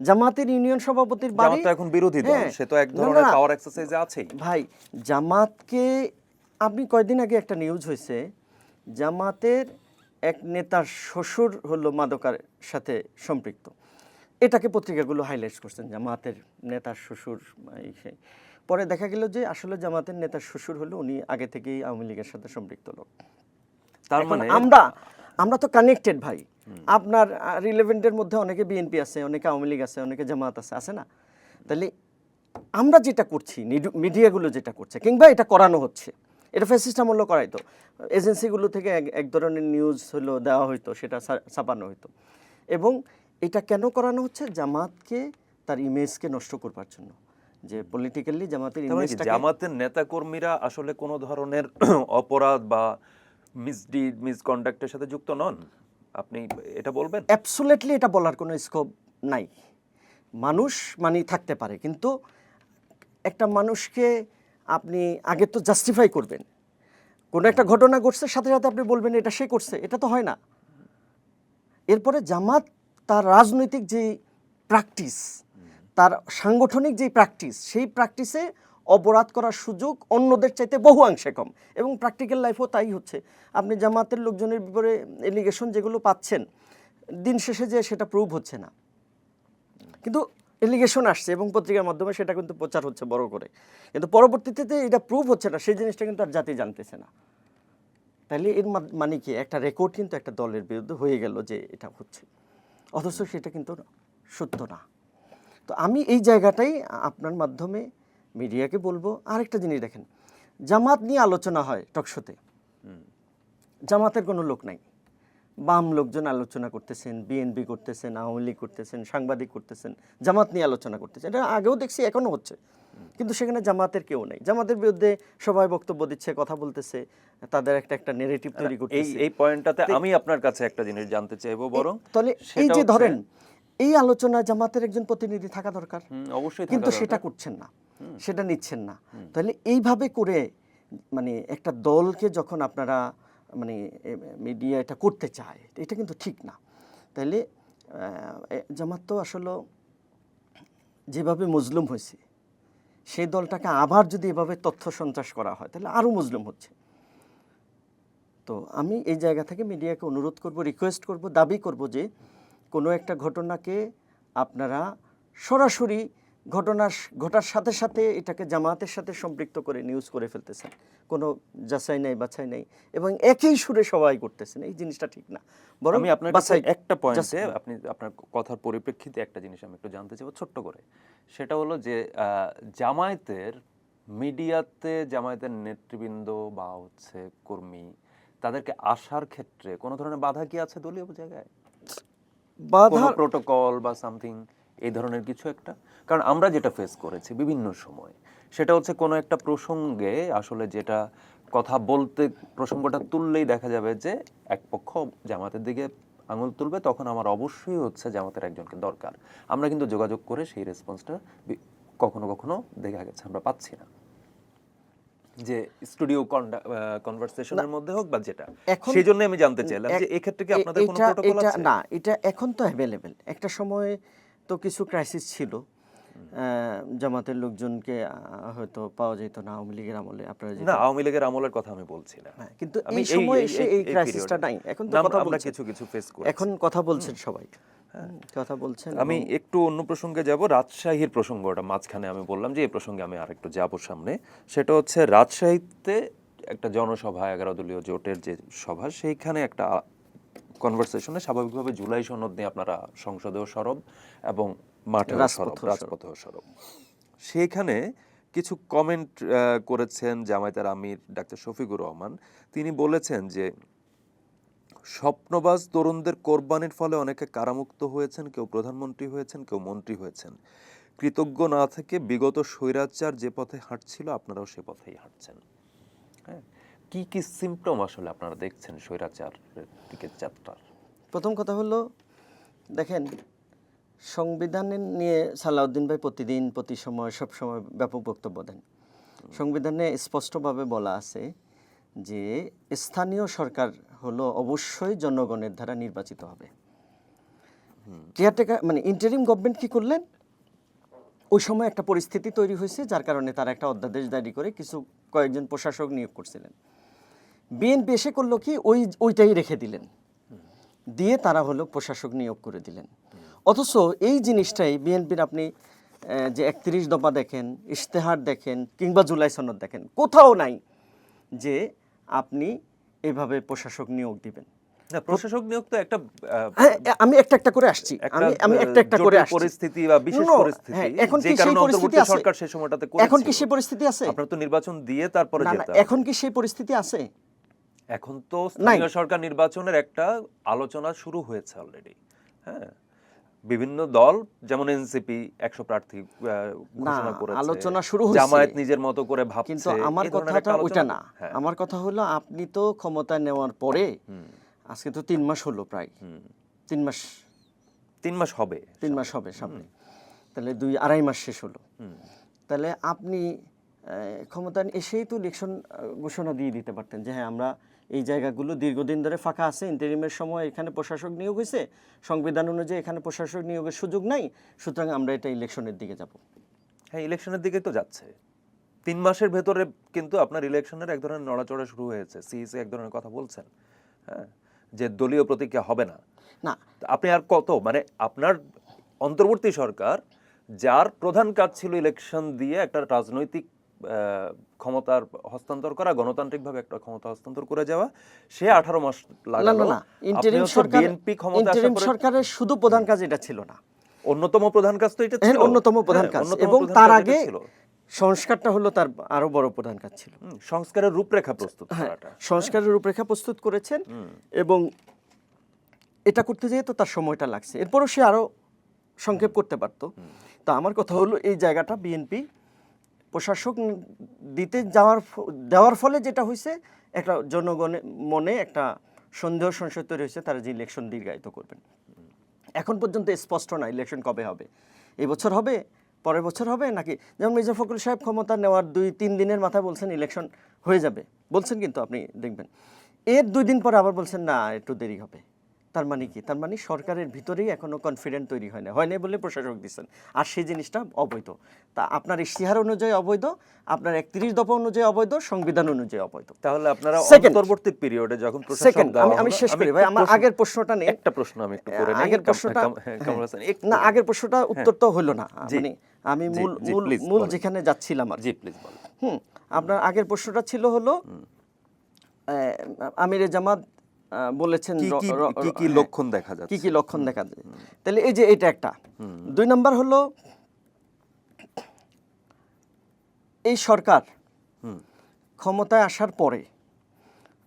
Speaker 1: জামাতের ইউনিয়ন সভাপতির বাড়ি।
Speaker 2: জামাত তো এখন বিরোধী দল, সে তো এক ধরনের পাওয়ার এক্সারসাইজে আছেই।
Speaker 1: ভাই, জামাতকে আপনি কয়েকদিন আগে একটা নিউজ হয়েছে, জামাতের এক নেতার শ্বশুর হলো মাদকার সাথে সম্পৃক্ত, এটাকে পত্রিকাগুলো হাইলাইট করছেন, জামাতের নেতার শ্বশুর। পরে দেখা গেল যে আসলে জামাতের নেতার শ্বশুর হলো উনি আগে থেকেই আওয়ামী লীগের সাথে সম্পৃক্ত লোক। তার মানে আমরা তো কানেক্টেড ভাই। আপনার রিলেভেন্টের মধ্যে অনেকে বিএনপি আছে, অনেকে আওয়ামী লীগ আছে, অনেকে জামাত আছে না? তাহলে আমরা যেটা করছি, মিডিয়াগুলো যেটা করছে, কিংবা এটা করানো হচ্ছে, এটা ফ্যাসিস্ট আমল করাইতো, এজেন্সিগুলো থেকে এক ধরনের নিউজ হলো দেওয়া হইতো, সেটা ছাপানো হইতো, এবং এটা কেন করানো হচ্ছে? জামাতকে তার ইমেজকে নষ্ট করবার জন্য, যে পলিটিক্যালি জামাতের
Speaker 2: তার মানে কি
Speaker 1: ইমেজটাকে
Speaker 2: জামাতের নেতাকর্মীরা আসলে কোনো ধরনের অপরাধ বা মিসডিড মিসকন্ডাক্টের সাথে যুক্ত নন, আপনি এটা বলবেন?
Speaker 1: অ্যাবসোলিউটলি এটা বলার কোনো স্কোপ নাই। মানুষ মানে থাকতে পারে, কিন্তু একটা মানুষকে আপনি আগে তো জাস্টিফাই করবেন। কোনো একটা ঘটনা ঘটছে, সাথে সাথে আপনি বলবেন এটা সে করছে, এটা তো হয় না। এরপরে জামাত তার রাজনৈতিক যে প্র্যাকটিস, তার সাংগঠনিক যে প্র্যাকটিস, সেই প্র্যাকটিসে অপরাধ করার সুযোগ অন্যদের চাইতে বহু অংশে কম, এবং প্র্যাকটিক্যাল লাইফও তাই হচ্ছে। আপনি জামাতের লোকজনের ব্যাপারে এলিগেশন যেগুলো পাচ্ছেন, দিন শেষে যে সেটা প্রুভ হচ্ছে না, কিন্তু এলিগেশন আসছে এবং পত্রিকার মাধ্যমে সেটা কিন্তু প্রচার হচ্ছে বড় করে, কিন্তু পরবর্তীতে এটা প্রুভ হচ্ছে না, সেই জিনিসটা কিন্তু আর জাতি জানতেছে না। তাহলে এর মানে কি, একটা রেকর্ড কিন্তু একটা দলের বিরুদ্ধে হয়ে গেল যে এটা হচ্ছে, অথচ সেটা কিন্তু সত্য না। তো আমি এই জায়গাটাই আপনার মাধ্যমে মিডিয়াকে বলবো। আরেকটা জিনিস দেখেন, জামাত নিয়ে আলোচনা হয় টকশোতে, জামাতের কোনো লোক নাই, বাম লোকজন আলোচনা করতেছেন, বিএনপি করতেছেন, আওয়ামী লীগ করতেছেন, সাংবাদিক করতেছেন, জামাত নিয়ে আলোচনা করতেছেন। এটা আগেও দেখছি, এখনও হচ্ছে, কিন্তু সেখানে জামাতের কেউ নেই। জামাতের বিরুদ্ধে সবাই বক্তব্য দিচ্ছে, কথা বলতেছে, তাদের একটা নেরেটিভ তৈরি করতেছে।
Speaker 2: এই পয়েন্টটাতে আমি আপনার কাছে একটা জিনিস জানতে চাইবো বরং,
Speaker 1: তাহলে এই যে ধরেন এই আলোচনায় জামাতের একজন প্রতিনিধি থাকা দরকার,
Speaker 2: অবশ্যই,
Speaker 1: কিন্তু সেটা করছেন না, সেটা নিচ্ছেন না। তাহলে এইভাবে করে মানে একটা দলকে যখন আপনারা মানে মিডিয়া এটা করতে চায়, এটা কিন্তু ঠিক না। তাহলে জামাত তো আসলে যেভাবে মজলুম হয়েছে, সেই দলটাকে আবার যদি এভাবে তথ্য সন্ত্রাস করা হয়, তাহলে আরও মজলুম হচ্ছে। তো আমি এই জায়গা থেকে মিডিয়াকে অনুরোধ করব, রিকোয়েস্ট করব, দাবি করব যে কোনো একটা ঘটনাকে আপনারা সরাসরি ঘটার সাথে সাথে এটাকে জামাতের সাথে সম্পৃক্ত করে নিউজ করে ফেলতেছেন, কোনো যাচাই নাই বাছাই নাই, এবং একই সুরে সবাই করতেছেন। এই জিনিসটা ঠিক না। বরং
Speaker 2: আমি আপনার কাছে একটা পয়েন্টে, আপনি আপনার কথার পরিপ্রেক্ষিতে একটা জিনিস আমি একটু জানতে চাইবো ছোট্ট করে। সেটা হলো যে জামায়াতের মিডিয়াতে জামায়াতের নেতৃবৃন্দ বা হচ্ছে কর্মী, তাদেরকে আসার ক্ষেত্রে কোনো ধরনের বাধা কি আছে দলীয় জায়গায়? কোনো প্রোটোকল বা সামথিং এই ধরনের কিছু একটা? কারণ আমরা যেটা ফেস করেছি বিভিন্ন সময়, সেটা হচ্ছে কোনো একটা প্রসঙ্গে আসলে যেটা কথা বলতে প্রসঙ্গটা তুললেই দেখা যাবে যে এক পক্ষ জামাতের দিকে আঙুল তুলবে, তখন আমার অবশ্যই হচ্ছে জামাতের একজনকে দরকার। আমরা কিন্তু যোগাযোগ করে সেই রেসপন্সটা কখনো কখনো দেখা গেছে আমরা পাচ্ছি না, যে স্টুডিও কনভারসেশনের মধ্যে হোক বা যেটা। সেই জন্য আমি জানতে চাইলাম যে এই ক্ষেত্রে কি আপনাদের কোনো প্রোটোকল আছে?
Speaker 1: না, এটা এখন তো অ্যাভেলেবেল। একটা সময় তো কিছু ক্রাইসিস ছিল, জামাতের লোকজনকে হয়তো পাওয়া যেত না আওয়ামী লীগের আমলে। আপনারা
Speaker 2: না, আওয়ামী লীগের আমলের কথা আমি বলছি না,
Speaker 1: কিন্তু এই সময় এসে এই ক্রাইসিসটা নাই। এখন তো কথা
Speaker 2: আমরা কিছু ফেস করি,
Speaker 1: এখন কথা বলছেন সবাই, কথা বলছেন।
Speaker 2: আমি একটু অন্য প্রসঙ্গে যাব, রাজশাহীর প্রসঙ্গটা মাঝখানে আমি বললাম যে এই প্রসঙ্গে আমি আরেকটু যাব সামনে। সেটা হচ্ছে রাজশাহীতে একটা জনসভা, 11 দলীয় জোটের যে সভা, সেইখানে একটা কনভারসেশনে স্বাভাবিকভাবে জুলাই সনদ নিয়ে আপনারা সংসদেও সরব এবং মাঠেও সরব, রাজপথেও সরব। সেইখানে কিছু কমেন্ট করেছেন জামায়াতের আমির ডাক্তার শফিকুর রহমান। তিনি বলেছেন যে স্বপ্নবাজ তরুণদের কোরবানির ফলে অনেকে কারামুক্ত হয়েছেন, কেউ প্রধানমন্ত্রী হয়েছেন, কেউ মন্ত্রী হয়েছেন। কৃতজ্ঞ না থেকে বিগত স্বৈরাচার যে পথে হাঁটছিল আপনারাও সে পথেই হাঁটছেন। হ্যাঁ, কি কি সিম্পটম আসলে আপনারা দেখছেন স্বৈরাচারের দিকে যাত্রার?
Speaker 1: প্রথম কথা হলো, দেখেন, সংবিধান নিয়ে সালাউদ্দিন ভাই প্রতিদিন প্রতি সময় সব সময় ব্যাপক বক্তব্য দেন। সংবিধানে স্পষ্টভাবে বলা আছে যে স্থানীয় সরকার হলো অবশ্যই জনগণের দ্বারা নির্বাচিত হবে। কেয়ারটেকার মানে ইন্টারিম গভর্নমেন্ট কি করলেন, ওই সময় একটা পরিস্থিতি তৈরি হয়েছে, যার কারণে তারা একটা অধ্যাদেশ জারি করে কয়েকজন প্রশাসক নিয়োগ করছিলেন। বিএনপি এসে করলো কি, ওইটাই রেখে দিলেন, দিয়ে তারা হলো প্রশাসক নিয়োগ করে দিলেন। অথচ এই জিনিসটাই বিএনপির আপনি যে 31 দফা দেখেন, ইশতেহার দেখেন, কিংবা জুলাই সনদ দেখেন, কোথাও নাই যে আপনি এভাবে প্রশাসক নিয়োগ দিবেন।
Speaker 2: না, প্রশাসক নিয়োগ তো একটা
Speaker 1: আমি একটা করে আসছি, আমি একটা করে আসছি,
Speaker 2: পরিস্থিতি বা বিশেষ পরিস্থিতি,
Speaker 1: এখন কি সেই পরিস্থিতি আছে?
Speaker 2: সরকার সেই সময়টাতে করেছিল।
Speaker 1: এখন কি সেই পরিস্থিতি আছে?
Speaker 2: আপনারা তো নির্বাচন দিয়ে তারপরে যেতে।
Speaker 1: এখন কি সেই পরিস্থিতি আছে?
Speaker 2: এখন তো স্থানীয় সরকার নির্বাচনের একটা আলোচনা শুরু হয়েছে অলরেডি। হ্যাঁ, বিভিন্ন দল যেমন এনসিপি 100 প্রার্থী ঘোষণা
Speaker 1: না,
Speaker 2: করেছে,
Speaker 1: আলোচনা শুরু হয়েছে।
Speaker 2: জামায়াত নিজের মতো করে ভাবছে,
Speaker 1: কিন্তু আমার
Speaker 2: এই ধরনের
Speaker 1: কথাটা
Speaker 2: একটা
Speaker 1: ওইটা
Speaker 2: আলোচনা।
Speaker 1: না।
Speaker 2: হ্যাঁ,
Speaker 1: আমার কথা হলো আপনি তো ক্ষমতা নেওয়ার পরে আজকে তো 3 মাস হলো প্রায়। 3 মাস
Speaker 2: 3 মাস হবে।
Speaker 1: 3 মাস হবে সামনে। তাহলে 2-2.5 মাস শেষ হলো। তাহলে আপনি ক্ষমতা এসেই তো ইলেকশন ঘোষণা দিয়ে দিতে পারতেন যে হ্যাঁ আমরা এই জায়গাগুলো দীর্ঘদিন ধরে ফাঁকা আছে, ইন্টারিমের সময় এখানে প্রশাসক নিয়োগ হয়েছে, সংবিধান অনুযায়ী এখানে প্রশাসক নিয়োগের সুযোগ নাই, সুতরাং আমরা এটা ইলেকশনের দিকে যাব।
Speaker 2: হ্যাঁ, ইলেকশনের দিকে তো যাচ্ছে। 3 মাসের ভেতরে কিন্তু আপনার ইলেকশনের এক ধরনের নড়াচড়া শুরু হয়েছে। সিইসি এক ধরনের কথা বলছেন, হ্যাঁ, যে দলীয় প্রতীক্ষা হবে না।
Speaker 1: না,
Speaker 2: আপনি আর কত, মানে আপনার অন্তর্বর্তী সরকার যার প্রধান কাজ ছিল ইলেকশন দিয়ে একটা রাজনৈতিক ক্ষমতার হস্তান্তর করা, গণতান্ত্রিকভাবে একটা ক্ষমতা হস্তান্তর করে যাওয়া, সে 18 মাস
Speaker 1: না
Speaker 2: লাগালো।
Speaker 1: না না, ইন্টারিম সরকার,
Speaker 2: বিএনপি ক্ষমতা আসার
Speaker 1: ইন্টারিম
Speaker 2: পরে
Speaker 1: সরকারের শুধু প্রধান কাজ এটা ছিল না,
Speaker 2: অন্যতম প্রধান কাজ তো এটা
Speaker 1: হ্যাঁ,
Speaker 2: ছিল।
Speaker 1: অন্যতম প্রধান
Speaker 2: হ্যাঁ,
Speaker 1: কাজ,
Speaker 2: অন্যতম
Speaker 1: এবং
Speaker 2: প্রধান
Speaker 1: তার
Speaker 2: কাজ
Speaker 1: আগে
Speaker 2: এটা ছিল।
Speaker 1: সংস্কারটা হলো তার আরো বড় প্রধান কাজ ছিল।
Speaker 2: সংস্কারের রূপরেখা প্রস্তুত করাটা।
Speaker 1: সংস্কারের রূপরেখা প্রস্তুত করেছেন, এবং এটা করতে যেয়ে তো তার সময়টা লাগছে, এরপরও সে আরো সংক্ষেপ করতে পারতো। তা আমার কথা হলো এই জায়গাটা বিএনপি প্রশাসক দেওয়ার ফলে যেটা হয়েছে, একটা জনগণের মনে একটা সন্দেহ সংশয় তৈরি হয়েছে, তারা যে ইলেকশন দীর্ঘায়িত করবেন। এখন পর্যন্ত স্পষ্ট না ইলেকশন কবে হবে, এই বছর হবে, পরের বছর হবে নাকি। যেমন মির্জা ফখরুল সাহেব ক্ষমতা নেওয়ার 2-3 দিনের মাথায় বলছেন ইলেকশন হয়ে যাবে, বলছেন, কিন্তু আপনি দেখবেন এর 2 দিন পরে আবার বলছেন না একটু দেরি হবে। তার মানে কি? তার মানে সরকারের ভিতরেই এখনো কনফিডেন্ট তৈরি হয় না বলে প্রশাসক দিচ্ছেন, আর সেই জিনিসটা অবৈধ। তা আপনার ইশতিহার অনুযায়ী অবৈধ, আপনার 31 দফা অনুযায়ী অবৈধ, সংবিধান অনুযায়ী অবৈধ।
Speaker 2: তাহলে আপনারা
Speaker 1: Second,
Speaker 2: অন্তর্বর্তী পিরিয়ডে যখন প্রশাসক
Speaker 1: সেকেন্ড,
Speaker 2: দেওয়া
Speaker 1: আমি
Speaker 2: হলো,
Speaker 1: শেষ করি ভাই, আমার আগের প্রশ্নটা নেই।
Speaker 2: একটা প্রশ্ন আমি একটু করে নেই।
Speaker 1: আগের প্রশ্নটা
Speaker 2: কামরুল হাসান, একটু
Speaker 1: না, আগের প্রশ্নটা উত্তর তো হলো না,
Speaker 2: জি,
Speaker 1: মানে আমি
Speaker 2: জি, জি, please
Speaker 1: মূল
Speaker 2: বলেন।
Speaker 1: যেখানে যাচ্ছিলাম আর
Speaker 2: জি প্লিজ বলেন।
Speaker 1: আপনার আগের প্রশ্নটা ছিল হলো আমিরে জামাত বলেছেন
Speaker 2: কি কি কি কি
Speaker 1: হ্যাঁ,
Speaker 2: লক্ষণ দেখা যাচ্ছে?
Speaker 1: কি কি লক্ষণ দেখা যায়। তাহলে এই যে এটা একটা। 2 নাম্বার হলো এই সরকার ক্ষমতায় আসার পরে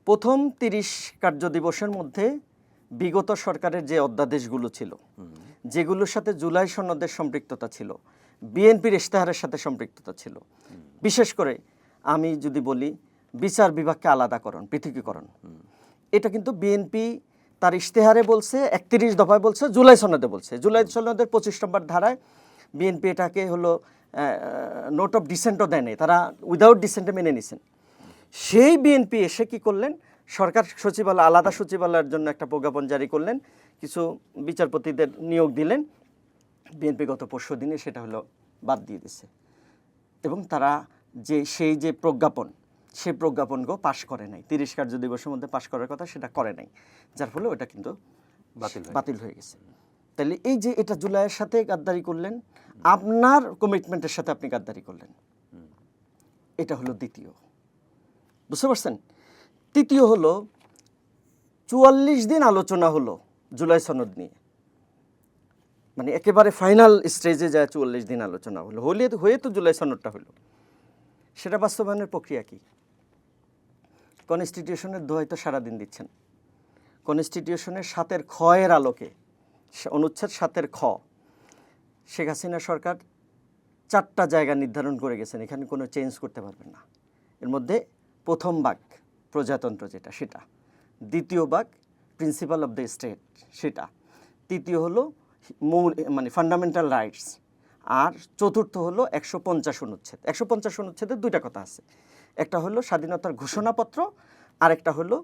Speaker 1: প্রথম 30 কার্য দিবসের মধ্যে বিগত সরকারের যে অধ্যাদেশগুলো ছিল, যেগুলোর সাথে জুলাই সনদের সম্পৃক্ততা ছিল, বিএনপির ইশতেহারের সাথে সম্পৃক্ততা ছিল, বিশেষ করে আমি যদি বলি বিচার বিভাগকে আলাদাকরণ, পৃথকীকরণ, এটা কিন্তু বিএনপি তার ইশতেহারে বলছে, 31 দফায় বলছে, জুলাই সনদে বলছে। জুলাই সনদের 25 নম্বর ধারায় বিএনপি এটাকে হলো নোট অফ ডিসেন্টও দেয়নি, তারা উইদাউট ডিসেন্টে মেনে নিছেন। সেই বিএনপি এসে কি করলেন, সরকার সচিবালয়, আলাদা সচিবালয়ের জন্য একটা প্রজ্ঞাপন জারি করলেন, কিছু বিচারপতিদের নিয়োগ দিলেন। বিএনপি গত পরশু দিনে সেটা হলো বাদ দিয়ে দিছে, এবং তারা সেই যে প্রজ্ঞাপন, সেই প্রজ্ঞাপনকেও পাশ করে নাই। 30 কার্য দিবসের মধ্যে পাশ করার কথা সেটা করে নাই, যার ফলে ওটা কিন্তু বাতিল হয়ে গেছে। তাহলে এই যে এটা জুলাইয়ের সাথে গাদ্দারি করলেন, আপনার কমিটমেন্টের সাথে আপনি গাদ্দারি করলেন, এটা হলো দ্বিতীয়। বুঝতে পারছেন? তৃতীয় হলো 44 দিন আলোচনা হলো জুলাই সনদ নিয়ে, মানে একেবারে ফাইনাল স্টেজে যায় 44 দিন আলোচনা হলো, হয়ে তো জুলাই সনদটা হলো। সেটা বাস্তবায়নের প্রক্রিয়া কি? কনস্টিটিউশনের দোহাই তো সারাদিন দিচ্ছেন। কনস্টিটিউশনের 7-এর খ-এর আলোকে, অনুচ্ছেদ 7-এর খ, শেখ হাসিনা সরকার 4টা জায়গা নির্ধারণ করে গেছেন, এখানে কোনো চেঞ্জ করতে পারবেন না। এর মধ্যে প্রথম ভাগ প্রজাতন্ত্র যেটা, সেটা। দ্বিতীয় ভাগ প্রিন্সিপাল অফ দ্য স্টেট, সেটা। তৃতীয় হলো মানে ফান্ডামেন্টাল রাইটস। আর চতুর্থ হলো 150 অনুচ্ছেদ। 150 অনুচ্ছেদে 2টা কথা আছে, একটা হলো স্বাধীনতার ঘোষণাপত্র, আর একটা হলো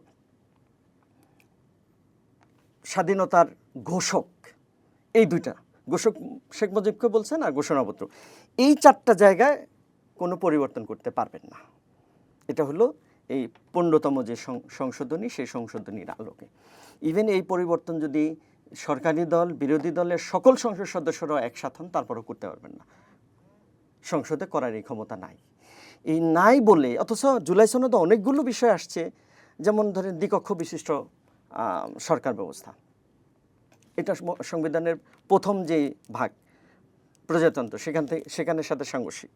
Speaker 1: স্বাধীনতার ঘোষক। এই 2টা, ঘোষক শেখ মুজিবকে বলছেন, আর ঘোষণাপত্র। এই 4টা জায়গায় কোনো পরিবর্তন করতে পারবেন না। এটা হলো এই 15তম যে সংশোধনী, সেই সংশোধনীর আলোকে। ইভেন এই পরিবর্তন যদি সরকারি দল, বিরোধী দলের সকল সংসদ সদস্যরাও একসাথে হন, তারপরেও করতে পারবেন না। সংসদে করার এই ক্ষমতা নাই। এই নাই বলে, অথচ জুলাই সনদে অনেকগুলো বিষয় আসছে, যেমন ধরেন দ্বিকক্ষ বিশিষ্ট সরকার ব্যবস্থা, এটা সংবিধানের প্রথম যে ভাগ প্রজাতন্ত্র, সেখানের সাথে সাংঘর্ষিক।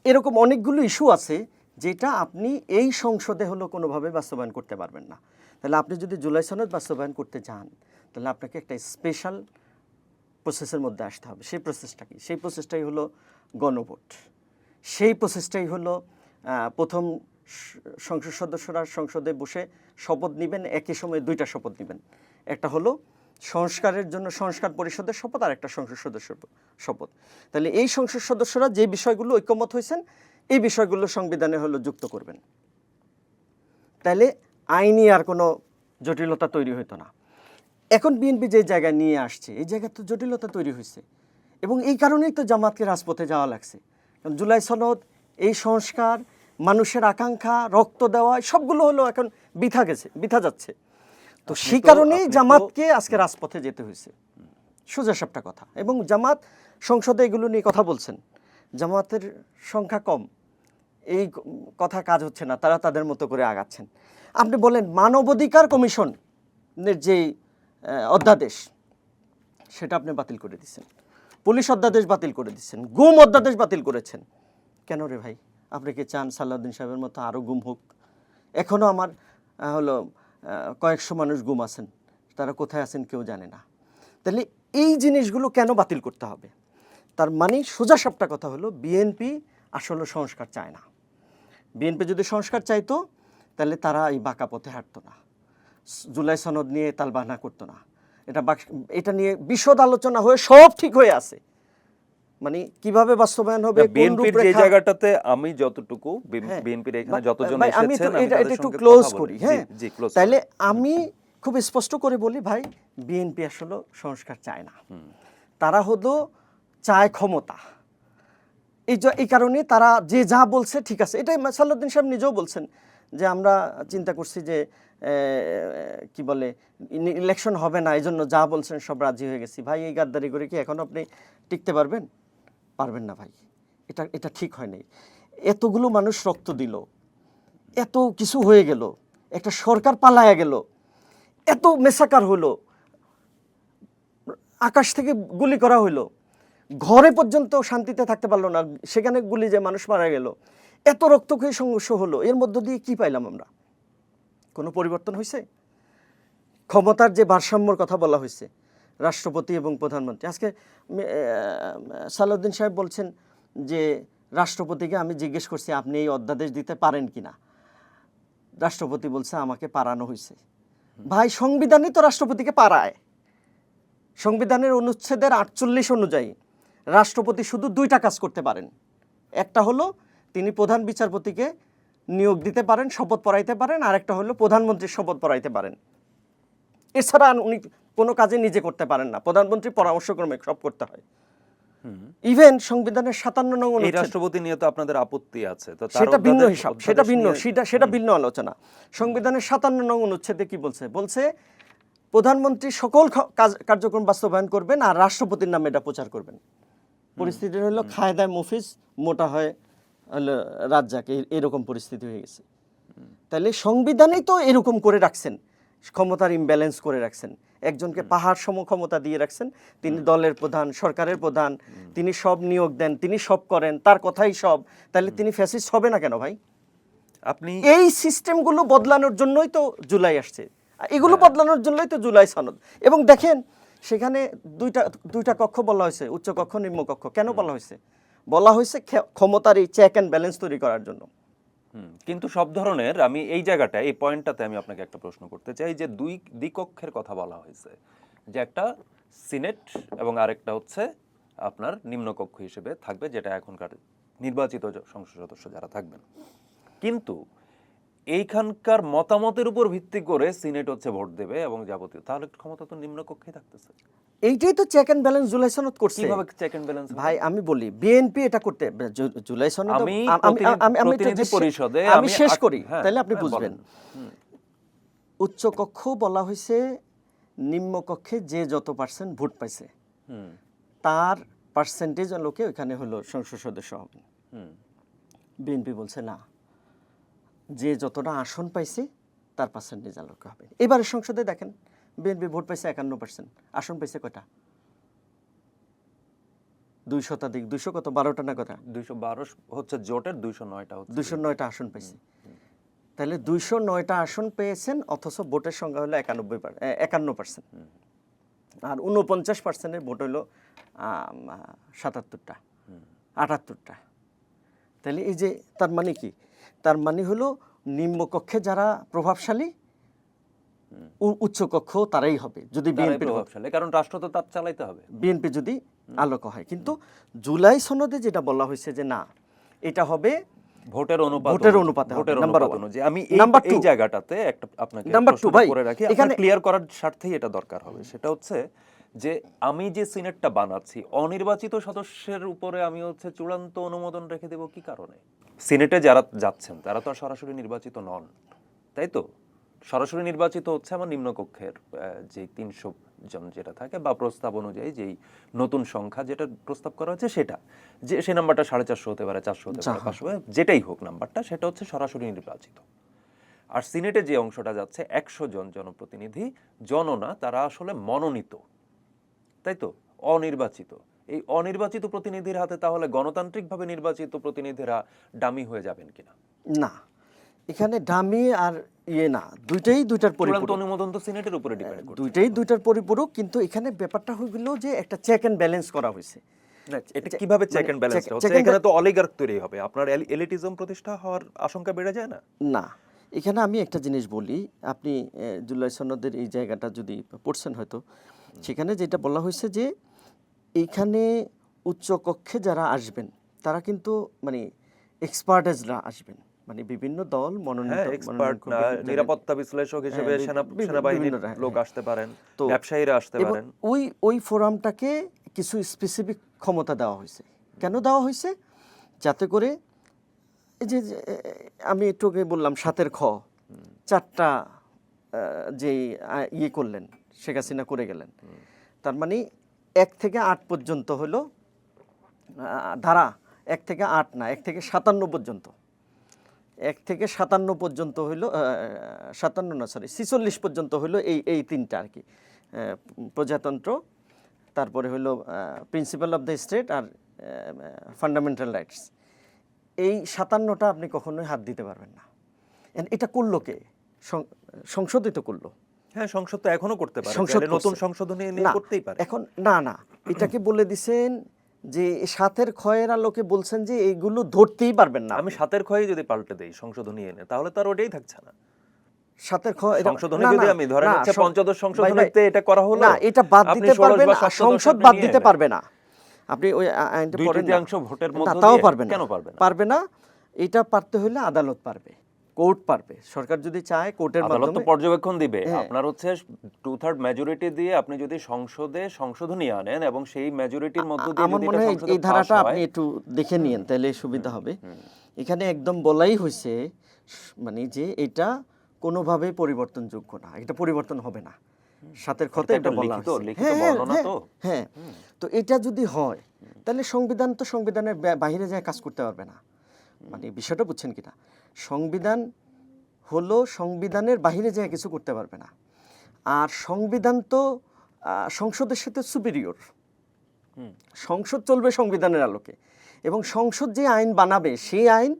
Speaker 1: এরকম অনেকগুলো ইস্যু আছে যেটা আপনি এই সংসদে হলো কোনোভাবে বাস্তবায়ন করতে পারবেন না। তাহলে আপনি যদি জুলাই সনদ বাস্তবায়ন করতে চান, তাহলে আপনাকে একটা স্পেশাল প্রসেসের মধ্যে আসতে হবে। সেই প্রসেসটা কি? সেই প্রসেসটাই হলো গণভোট। সেই প্রসেসটাই হলো প্রথম সংসদ সদস্যরা সংসদে বসে শপথ নেবেন, একই সময়ে 2টা শপথ নেবেন। একটা হলো সংস্কারের জন্য সংস্কার পরিষদের শপথ, আর একটা সংসদ সদস্যের শপথ। তাহলে এই সংসদ সদস্যরা যে বিষয়গুলো ঐক্যমত হয়েছেন এই বিষয়গুলো সংবিধানে হলো যুক্ত করবেন। তাহলে আইনি আর কোনো জটিলতা তৈরি হতো না। এখন বিএনপি যে জায়গায় নিয়ে আসছে এই জায়গায় তো জটিলতা তৈরি হয়েছে, এবং এই কারণেই তো জামাতকে রাজপথে যাওয়া লাগছে। কারণ জুলাই সনদ, এই সংস্কার, মানুষের আকাঙ্ক্ষা, রক্ত দেওয়া, সবগুলো হলো এখন বৃথা যাচ্ছে। তো সেই কারণেই জামাতকে আজকে রাজপথে যেতে হয়েছে, সোজা সাপটা কথা। এবং জামাত সংসদে এগুলো নিয়ে কথা বলছেন, জামাতের সংখ্যা কম, এই কথা কাজ হচ্ছে না, তারা তাদের মতো করে আগাচ্ছেন। আপনি বলেন মানবাধিকার কমিশনের যেই অধ্যাদেশ সেটা আপনি বাতিল করে দিচ্ছেন, পুলিশ অধ্যাদেশ বাতিল করে দিচ্ছেন, গুম অধ্যাদেশ বাতিল করেছেন। কেন রে ভাই? আপনি কি চান সালাউদ্দিন সাহেবের মতো আরও গুম হোক? এখনও আমার হলো কয়েকশো মানুষ গুম আছেন, তারা কোথায় আছেন কেউ জানে না। তাহলে এই জিনিসগুলো কেন বাতিল করতে হবে? তার মানে সোজা সাপটা কথা হলো বিএনপি আসলে সংস্কার চায় না। বিএনপি যদি সংস্কার চাইতো তাহলে তারা এই বাঁকা পথে হাঁটতো না, জুলাই সনদ নিয়ে তালবাহানা করতো না। এটা নিয়ে বিশদ আলোচনা হয়ে সব ঠিক হয়ে আছে, মানে কিভাবে বাস্তবায়ন হবে, কোন
Speaker 2: বিএনপির যে
Speaker 1: রূপরেখা।
Speaker 2: জায়গাটাতে আমি যতটুকু বিএনপির এখানে যতজন
Speaker 1: ভাই, আমি
Speaker 2: এসেছেন
Speaker 1: তো
Speaker 2: আমি
Speaker 1: এটা
Speaker 2: তাদের
Speaker 1: একটু
Speaker 2: সঙ্গে
Speaker 1: ক্লোজ
Speaker 2: কথা
Speaker 1: করি।
Speaker 2: বলি।
Speaker 1: হ্যাঁ,
Speaker 2: জি ক্লোজ।
Speaker 1: তাইলে আমি খুব স্পষ্ট করে বলি ভাই, বিএনপি আসলে সংস্কার চায় না, তারা হলো চায় ক্ষমতা। এই কারণে তারা যে যা বলছে ঠিক আছে, এটাই সালাউদ্দিন সাহেব নিজেও বলছেন যে আমরা চিন্তা করছি যে কি বলে ইলেকশন হবে না, এই জন্য যা বলছেন সব রাজি হয়ে গেছি। ভাই, এই গাদ্দারি করে কি এখন আপনি টিকতে পারবেন? পারবেন না ভাই, এটা ঠিক হয় নাই। এতগুলো মানুষ রক্ত দিল, এত কিছু হয়ে গেল, একটা সরকার পালায়া গেল, এত মেসাকার হলো, আকাশ থেকে গুলি করা হইলো, ঘরে পর্যন্ত শান্তিতে থাকতে পারলো না, সেখানে গুলি যে মানুষ মারা গেল, এত রক্তক্ষয়ী সংঘর্ষ হলো, এর মধ্য দিয়ে কি পাইলাম আমরা? কোনো পরিবর্তন হয়েছে? ক্ষমতার যে ভারসাম্যর কথা বলা হয়েছে, রাষ্ট্রপতি এবং প্রধানমন্ত্রী, আজকে সালাউদ্দিন সাহেব বলছেন যে রাষ্ট্রপতিকে আমি জিজ্ঞেস করছি আপনি এই অধ্যাদেশ দিতে পারেন কিনা, রাষ্ট্রপতি বলছে আমাকে পারানো হয়েছে। ভাই, সংবিধানই তো রাষ্ট্রপতিকে পারায়। সংবিধানের অনুচ্ছেদের 48 অনুযায়ী রাষ্ট্রপতি শুধু 2টা কাজ করতে পারেন। একটা হলো তিনি প্রধান বিচারপতিকে নিয়োগ দিতে পারেন, শপথ পড়াইতে পারেন, আর একটা হলো প্রধানমন্ত্রীর শপথ পড়াইতে পারেন। এছাড়া উনি কোনো কাজে নিজে করতে পারেন না, প্রধানমন্ত্রী পরামর্শক্রমে সব করতে হয়। ইভেন সংবিধানের 57 নং
Speaker 2: এই
Speaker 1: অনুচ্ছেদ,
Speaker 2: রাষ্ট্রপতি নিয়ে তো আপনাদের আপত্তি আছে, তো তার
Speaker 1: সেটা ভিন্ন
Speaker 2: অধ্যাদেশ-
Speaker 1: হিসাব,
Speaker 2: অধ্যাদেশ
Speaker 1: সেটা ভিন্ন,
Speaker 2: নিয়ে-
Speaker 1: সেটা ভিন্ন আলোচনা। সংবিধানের 57 নং অনুচ্ছেদে কি বলছে? বলছে প্রধানমন্ত্রী সকল কার্যক্রম বাস্তবায়ন করবেন আর রাষ্ট্রপতির নামে এটা প্রচার করবেন। পরিস্থিতি হলো খায়দায় মুফিজ, মোটা হয় হলো রাজ্জাক, এরকম পরিস্থিতি হয়ে গেছে। তাহলে সংবিধানেই তো এরকম করে রাখছেন, ক্ষমতার ইমব্যালেন্স করে রাখছেন, একজনকে পাহাড় সম ক্ষমতা দিয়ে রাখছেন, তিনি দলের প্রধান, সরকারের প্রধান, তিনি সব নিয়োগ দেন, তিনি সব করেন, তার কথাই সব। তাহলে তিনি ফ্যাসিস্ট হবে না কেন ভাই?
Speaker 2: আপনি
Speaker 1: এই সিস্টেমগুলো বদলানোর জন্যই তো জুলাই আসছে, এগুলো বদলানোর জন্যই তো জুলাই সনদ। এবং দেখেন সেখানে দুইটা কক্ষ বলা হয়েছে, উচ্চ কক্ষ, নিম্ন কক্ষ। কেন বলা হয়েছে? বলা হয়েছে ক্ষমতার এই চেক অ্যান্ড ব্যালেন্স তৈরি করার জন্য।
Speaker 2: কিন্তু সব ধরনের, আমি এই জায়গাটা, এই পয়েন্টটাতে আমি আপনাকে একটা প্রশ্ন করতে চাই যে দুই দ্বিকক্ষের কথা বলা হয়েছে, যে একটা সিনেট এবং আরেকটা হচ্ছে আপনার নিম্নকক্ষ হিসেবে থাকবে, যেটা এখনকার নির্বাচিত সংসদ সদস্য যারা থাকবেন। কিন্তু এইখানকার মতামতের উপর ভিত্তি করে সিনেট হচ্ছে ভোট দেবে এবং যাবতীয়, তাহলে ক্ষমতা তো নিম্নকক্ষেই থাকতেছে।
Speaker 1: এইটাই তো চেক অ্যান্ড ব্যালেন্স জুলাই সনদ করছে।
Speaker 2: কিভাবে চেক এন্ড ব্যালেন্স?
Speaker 1: ভাই আমি বলি, বিএনপি এটা করতে জুলাই সনদ,
Speaker 2: প্রতিনিধি পরিষদে
Speaker 1: আমি শেষ করি,
Speaker 2: হ্যাঁ,
Speaker 1: তাহলে আপনি
Speaker 2: হ্যাঁ,
Speaker 1: বুঝবেন। উচ্চ কক্ষ বলা হয়েছে নিম্ন কক্ষে যে যত পার্সেন্ট ভোট পাইছে তার পার্সেন্টেজ লোকে ওইখানে হলো সংসদ সদস্য হবে। বিএনপি বলছে না, যে যতটা আসন পাইছে তার পার্সেন্টেজ আলোকে হবে। এবারে সংসদে দেখেন বিএনপি ভোট পাইছে 51%, আসন পাইছে কয়টা? 2 শতাধিক, 200 কত 12টা না কথা,
Speaker 2: 212 হচ্ছে জোটের, 209টা হচ্ছে
Speaker 1: 209টা আসন পাইছে। তাহলে 209টা আসন পেয়েছেন, অথচ ভোটের সংখ্যা হলো 51%। আর 49%-এর ভোট হলো 77টা 78টা। তাহলে এই যে তার মানে কি, তার মানে হলো নিম্নকক্ষে যারা প্রভাবশালী উচ্চকক্ষ তারাই হবে যদি
Speaker 2: তারাই
Speaker 1: বিএনপির
Speaker 2: প্রভাবশালী, কারণ রাষ্ট্র তো তার চালাইতে হবে।
Speaker 1: বিএনপি যদি আলোক হয়। কিন্তু জুলাই সনদে যেটা বলা হয়েছে যে না, এটা হবে
Speaker 2: ভোটের অনুপাত
Speaker 1: ভোটের অনুপাতে হবে,
Speaker 2: ভোটের
Speaker 1: নাম্বার
Speaker 2: অনুপাত
Speaker 1: ওয়ান।
Speaker 2: অনুযায়ী। আমি
Speaker 1: নাম্বার
Speaker 2: এই
Speaker 1: টু,
Speaker 2: জায়গাটাতে একটা আপনাকে
Speaker 1: নাম্বার টু
Speaker 2: প্রশ্নটা
Speaker 1: ভাই,
Speaker 2: করে রাখি,
Speaker 1: এখানে
Speaker 2: ক্লিয়ার করার স্বার্থেই এটা দরকার হবে। সেটা হচ্ছে যে আমি যে সিনেটটা বানাচ্ছি, অনির্বাচিত সদস্যের উপরে আমি হচ্ছে চূড়ান্ত অনুমোদন রেখে দেব কি কারণে? সিনেটে যারা যাচ্ছেন তারা তো আর সরাসরি নির্বাচিত নন, তাই তো? সরাসরি নির্বাচিত হচ্ছে আমার নিম্নকক্ষের যে 300 জন যেটা থাকে, বা প্রস্তাব অনুযায়ী যেই নতুন সংখ্যা যেটা প্রস্তাব করা হচ্ছে, সেটা যে সে নাম্বারটা 450 হতে পারে, 400 হতে পারে, 500, যেটাই হোক নাম্বারটা, সেটা হচ্ছে সরাসরি নির্বাচিত। আর সিনেটে যে অংশটা যাচ্ছে 100 জন জনপ্রতিনিধি, জননা, তারা আসলে মনোনীত, তাই তো? অনির্বাচিত। এই অনির্বাচিত প্রতিনিধির হাতে তাহলে গণতান্ত্রিকভাবে নির্বাচিত প্রতিনিধিরা ডামি হয়ে যাবেন কিনা?
Speaker 1: না, এখানে ডামি আর না, দুইটার
Speaker 2: চূড়ান্ত
Speaker 1: পরিপূরক।
Speaker 2: অনুমোদন তো সিনেটের উপরে ডিপেন্ড করছে।
Speaker 1: দুইটার পরিপূরক, কিন্তু এখানে ব্যাপারটা হইল যে একটা চেক অ্যান্ড ব্যালেন্স করা হয়েছে।
Speaker 2: না, এটা কিভাবে চেক এন্ড ব্যালেন্সটা হচ্ছে? এখানে তো অলিগার্ক তৈরি হবে, আপনার এলিটিজম প্রতিষ্ঠা হওয়ার আশঙ্কা বেড়ে যায় না?
Speaker 1: না, এখানে আমি একটা জিনিস বলি, আপনি জুলাই সনদের এই জায়গাটা যদি পড়ছেন হয়তো, সেখানে যেটা বলা হয়েছে যে এইখানে উচ্চকক্ষে যারা আসবেন তারা কিন্তু মানে এক্সপার্টেজরা আসবেন, মানে বিভিন্ন দল মনোনীত
Speaker 2: এক্সপার্ট না, নিরাপত্তা বিশ্লেষক হিসেবে সেনাবাহিনীর লোক আসতে পারেন, ব্যবসায়ীরা আসতে পারেন।
Speaker 1: ওই ফোরামটাকে কিছু স্পেসিফিক ক্ষমতা দেওয়া হয়েছে। কেন দেওয়া হয়েছে? যাতে করে এই যে আমি একটু আগে বললাম 7-এর খ, 4টা যে ইয়ে করলেন, শেখ হাসিনা করে গেলেন, তার মানে 1 থেকে 8 পর্যন্ত হলো ধারা, 1 থেকে 8 না, 1 থেকে 57 পর্যন্ত, 1 থেকে 57 পর্যন্ত হইলো 46 পর্যন্ত হইলো এই তিনটা আর কি, প্রজাতন্ত্র, তারপরে হইলো প্রিন্সিপাল অফ দ্য স্টেট, আর ফান্ডামেন্টাল রাইটস। এই 57টা আপনি কখনোই হাত দিতে পারবেন না। এটা করলো কে? সংসদই তো করলো।
Speaker 2: হ্যাঁ, সংসদ তো এখনো করতে পারে,
Speaker 1: সংসদ
Speaker 2: নতুন
Speaker 1: করছে।
Speaker 2: সংশোধনী
Speaker 1: না,
Speaker 2: নিয়ে করতেই পারে।
Speaker 1: এখন না, এটাকে বলে দিছেন যে 7-এর ক্ষয়ের আলোকে বলছেন যে এইগুলো ধরতেই পারবেন না।
Speaker 2: আমি 7-এর ক্ষয়ে যদি পাল্টে দেই সংশোধনী এনে, তাহলে তার ওটাই থাকছে না।
Speaker 1: 7-এর খ
Speaker 2: সংশোধনী যদি আমি ধরেন হচ্ছে পঞ্চদশ সংশোধনীতে এটা করা হলো,
Speaker 1: না, এটা বাদ দিতে পারবে না, সংসদ বাদ দিতে পারবে না। আপনি ওই আইনটা পড়েন না,
Speaker 2: 2/3 ভোটের মধ্যে
Speaker 1: তাও
Speaker 2: দিয়ে
Speaker 1: পারবে না।
Speaker 2: কেন পারবে না?
Speaker 1: পারবে না, এটা পারতে হলে আদালত পারবে, কোর্ট পারবে। সরকার যদি চায় কোর্টের
Speaker 2: আদালত তো
Speaker 1: মাধ্যমে
Speaker 2: পর্যবেক্ষণ দিবে। আপনার হচ্ছে 2/3 মেজরিটি দিয়ে আপনি যদি সংসদে সংশোধনী আনেন এবং সেই মেজরিটির মধ্য দিয়ে
Speaker 1: আমার
Speaker 2: যদি
Speaker 1: মনে
Speaker 2: এটা
Speaker 1: হয়
Speaker 2: সংসদে
Speaker 1: এই
Speaker 2: পাস
Speaker 1: ধারাটা
Speaker 2: হয়,
Speaker 1: আপনি একটু দেখে নিয়েন, তাহলে সুবিধা হবে। এখানে একদম বলাই হয়েছে মানে যে এটা কোনোভাবে পরিবর্তনযোগ্য না, এটা পরিবর্তন হবে না। 7-এর খতে এটা বলা হয়েছে।
Speaker 2: লিখিত বর্ণনা তো।
Speaker 1: হ্যাঁ, তো এটা যদি হয় তাহলে সংবিধান তো সংবিধানের বাইরে যায় কাজ করতে পারবে না। মানে বিষয়টা বুঝছেন কিনা? সংবিধান হলো সংবিধানের বাইরে যায় কিছু করতে পারবে না। আর সংবিধান তো সংসদের সাথে সুপিরিয়র। সংসদ চলবে সংবিধানের আলোকে, এবং সংসদ যে আইন বানাবে সেই আইন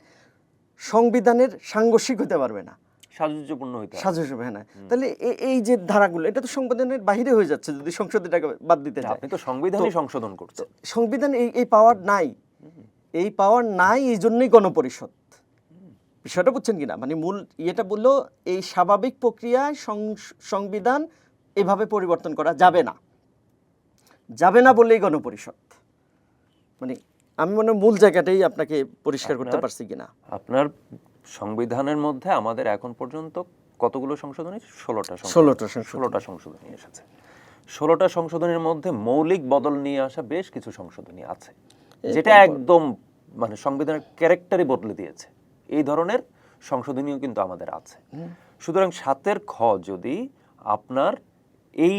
Speaker 1: সংবিধানের সাংঘর্ষিক হতে পারবে না,
Speaker 2: সাজুজ্যপূর্ণ হইতে হবে।
Speaker 1: সাজুজ্য হবে না। তাহলে এই যে ধারাগুলো, এটা তো সংবিধানের বাইরে হয়ে যাচ্ছে যদি সংসদ এটাকে বাদ দিতে যায়।
Speaker 2: আপনি তো সংবিধানই সংশোধন করছেন।
Speaker 1: সংবিধান এই পাওয়ার নাই, এই পাওয়ার নাই, এই জন্যই গণপরিষদ। বিষয়টা বুঝছেন কিনা? মানে মূল ইয়েটা বললো এই স্বাভাবিক প্রক্রিয়ায় সংবিধান এভাবে পরিবর্তন করা যাবে না, যাবে না বলেই গণপরিষদ। মানে আমি মনে হয় মূল জায়গাটাই আপনাকে পরিষ্কার করতে পারছি কিনা।
Speaker 2: আপনার সংবিধানের মধ্যে আমাদের এখন পর্যন্ত কতগুলো সংশোধনী? 16টা 16টা সংশোধনী এসেছে। 16টা সংশোধনীর মধ্যে মৌলিক বদল নিয়ে আসা বেশ কিছু সংশোধনী আছে, যেটা একদম মানে সংবিধানের ক্যারেক্টারই বদলে দিয়েছে। এই ধরনের সংশোধনীও কিন্তু আমাদের আছে। সুতরাং 7-এর খ যদি আপনার এই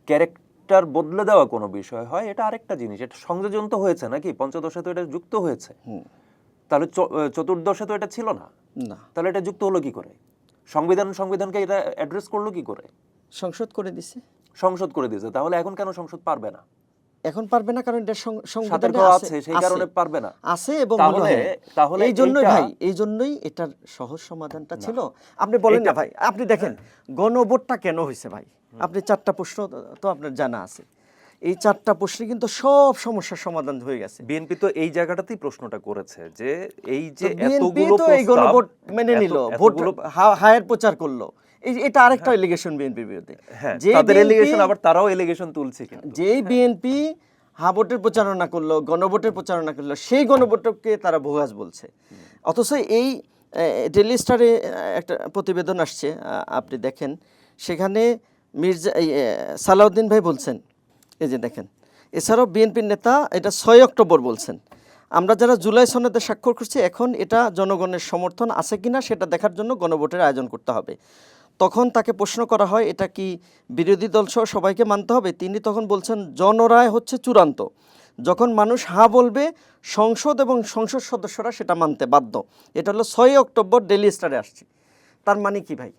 Speaker 2: ক্যারেক্টার বদলে দেওয়া কোনো বিষয় হয়, এটা আরেকটা জিনিস। এটা সংযোজন তো হয়েছে নাকি, পঞ্চদশে তো এটা যুক্ত হয়েছে, তাহলে চতুর্দশে তো এটা ছিল না। তাহলে এটা যুক্ত হলো কি করে? সংবিধানকে এটা অ্যাড্রেস করলো কি করে?
Speaker 1: সংসদ করে দিছে,
Speaker 2: সংসদ করে দিয়েছে। তাহলে এখন কেন সংসদ পারবে না?
Speaker 1: এখন পারবে না, কারণ এটা সংবিধানে
Speaker 2: সাতর্ক
Speaker 1: আছে,
Speaker 2: আছে, সেই কারণে পারবে না।
Speaker 1: আছে। এবং
Speaker 2: তাহলে
Speaker 1: এই জন্যই
Speaker 2: এইটা-
Speaker 1: ভাই, এই জন্যই এটার সহজ সমাধানটা ছিল। আপনি বলেন না ভাই, আপনি দেখেন গণভোটটা কেন হয়েছে ভাই, আপনি 4টা প্রশ্ন তো আপনার জানা আছে, এই 4টা প্রশ্নে কিন্তু সব সমস্যার সমাধান হয়ে গেছে।
Speaker 2: বিএনপি তো এই জায়গাটাতেই প্রশ্নটা করেছে যে এই যে
Speaker 1: বিএনপি
Speaker 2: এতগুলো
Speaker 1: তো এই গণভোট মেনে নিল, ভোট
Speaker 2: এতগুলো
Speaker 1: হায়ার প্রচার করলো, এটা আরেকটা এলিগেশন বিএনপির বিরুদ্ধে।
Speaker 2: হ্যাঁ,
Speaker 1: যে
Speaker 2: তাদের
Speaker 1: BNP
Speaker 2: এলিগেশন, আবার তারাও এলিগেশন তুলছে কিন্তু।
Speaker 1: যেই বিএনপি ভোটের প্রচারণা করলো, গণভোটের প্রচারণা করলো, সেই গণভোটকে তারা ভুয়াজ বলছে। অথচ এই ডেইলি স্টারে একটা প্রতিবেদন আসছে, আপনি দেখেন, সেখানে মির্জা সালাউদ্দিন ভাই বলছেন, এই যে দেখেন, এছাড়াও বিএনপির নেতা এটা 6 অক্টোবর বলছেন, আমরা যারা জুলাই সনদে স্বাক্ষর করছি, এখন এটা জনগণের সমর্থন আছে কিনা সেটা দেখার জন্য গণভোটের আয়োজন করতে হবে। তখন তাকে প্রশ্ন করা হয়, এটা কি বিরোধী দল সহ সবাইকে মানতে হবে? তিনি তখন বলছেন, জনরায় হচ্ছে চূড়ান্ত, যখন মানুষ হ্যাঁ বলবে সংসদ এবং সংসদ সদস্যরা সেটা মানতে বাধ্য। এটা হলো 6 অক্টোবর ডেইলি স্টারে আসছে। তার মানে কি ভাই,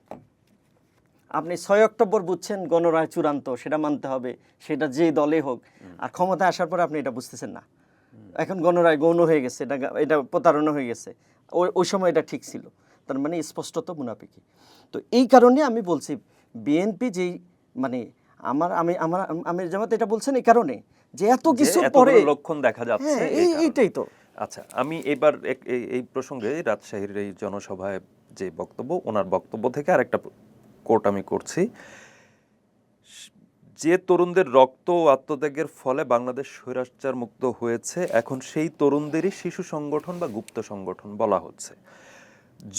Speaker 1: আপনি 6 অক্টোবর বুঝছেন গণরায় চূড়ান্ত, সেটা মানতে হবে, সেটা যে দলে হোক, আর ক্ষমতায় আসার পরে আপনি এটা বুঝতেছেন না, এখন গণরায় গৌণ হয়ে গেছে, এটা প্রতারণা হয়ে গেছে, ওই সময় এটা ঠিক ছিল। তার মানে স্পষ্টত মুনাফিকি। তো এই কারণে আমি বলছি, বিএনপি যেই মানে আমির জামাত এটা বলছেন এই কারণে যে এত কিছুর পরে
Speaker 2: লক্ষণ দেখা যাচ্ছে,
Speaker 1: এইটাই তো।
Speaker 2: আচ্ছা, আমি এবার এই প্রসঙ্গে রাজশাহীর এই জনসভায় যে বক্তব্য, ওনার বক্তব্য থেকে আরেকটা কোট আমি করছি, যে তরুণদের রক্ত ও আত্মত্যাগের ফলে বাংলাদেশ স্বৈরাচার মুক্ত হয়েছে, এখন সেই তরুণদেরই শিশু সংগঠন বা গুপ্ত সংগঠন বলা হচ্ছে।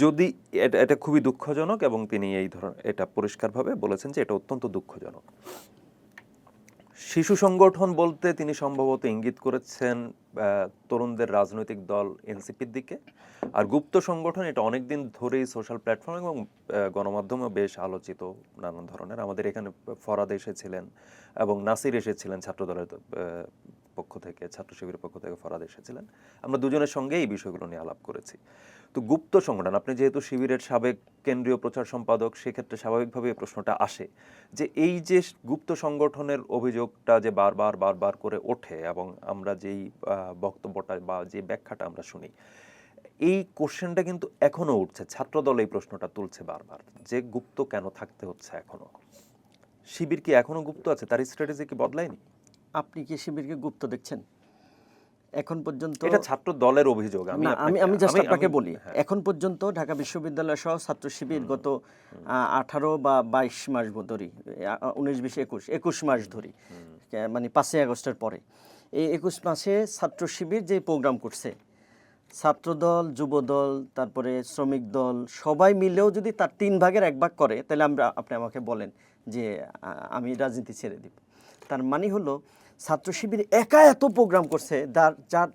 Speaker 2: যদি এটা খুবই দুঃখজনক, এবং তিনি এই ধরনের এটা পরিষ্কারভাবে বলেছেন যে এটা অত্যন্ত দুঃখজনক। শিশু সংগঠন বলতে তিনি সম্ভবত ইঙ্গিত করেছেন তরুণদের রাজনৈতিক দল এনসিপির দিকে। আর গুপ্ত সংগঠন, এটা অনেকদিন ধরেই সোশ্যাল প্ল্যাটফর্ম এবং গণমাধ্যমে বেশ আলোচিত নানান ধরনের। আমাদের এখানে ফরাদ এসেছিলেন এবং নাসির এসেছিলেন ছাত্রদলের পক্ষ থেকে, ছাত্র শিবিরের পক্ষ থেকে ফরাদ এসেছিলেন। আমরা দুজনের সঙ্গে এই বিষয়গুলো নিয়ে আলাপ করেছি। তো গুপ্ত সংগঠন, আপনি যেহেতু শিবিরের সাবেক কেন্দ্রীয় প্রচার সম্পাদক, সেক্ষেত্রে স্বাভাবিকভাবে এই প্রশ্নটা আসে যে এই যে গুপ্ত সংগঠনের অভিযোগটা যে বারবার করে ওঠে, এবং আমরা যেই বক্তব্যটা বা যে ব্যাখ্যাটা আমরা শুনি, এই কোশ্চেনটা কিন্তু এখনো উঠছে। ছাত্রদল এই প্রশ্নটা তুলছে বারবার যে গুপ্ত কেন থাকতে হচ্ছে এখনো। শিবির কি এখনো গুপ্ত আছে? তার স্ট্র্যাটেজি কি বদলায়নি?
Speaker 1: আপনি কি শিবিরকে গুপ্ত দেখছেন এখন পর্যন্ত?
Speaker 2: এটা ছাত্র দলের অভিযোগ।
Speaker 1: আমি জাস্ট আপনাকে বলি, এখন পর্যন্ত ঢাকা বিশ্ববিদ্যালয় সহ ছাত্র শিবির গত 18 বা 22 মাস ধরি, 19, 20, 21 মাস ধরি, মানে 5ই আগস্টের পরে, এই 21 মাসে ছাত্র শিবির যে প্রোগ্রাম করছে, ছাত্রদল, যুবদল, তারপরে শ্রমিক দল, সবাই মিলেও যদি তার 3 ভাগের 1 ভাগ করে, তাহলে আপনি আমাকে বলেন যে আমি রাজনীতি ছেড়ে দিব। তার মানে হলো ছাত্র শিবির একা এত প্রোগ্রাম করছে,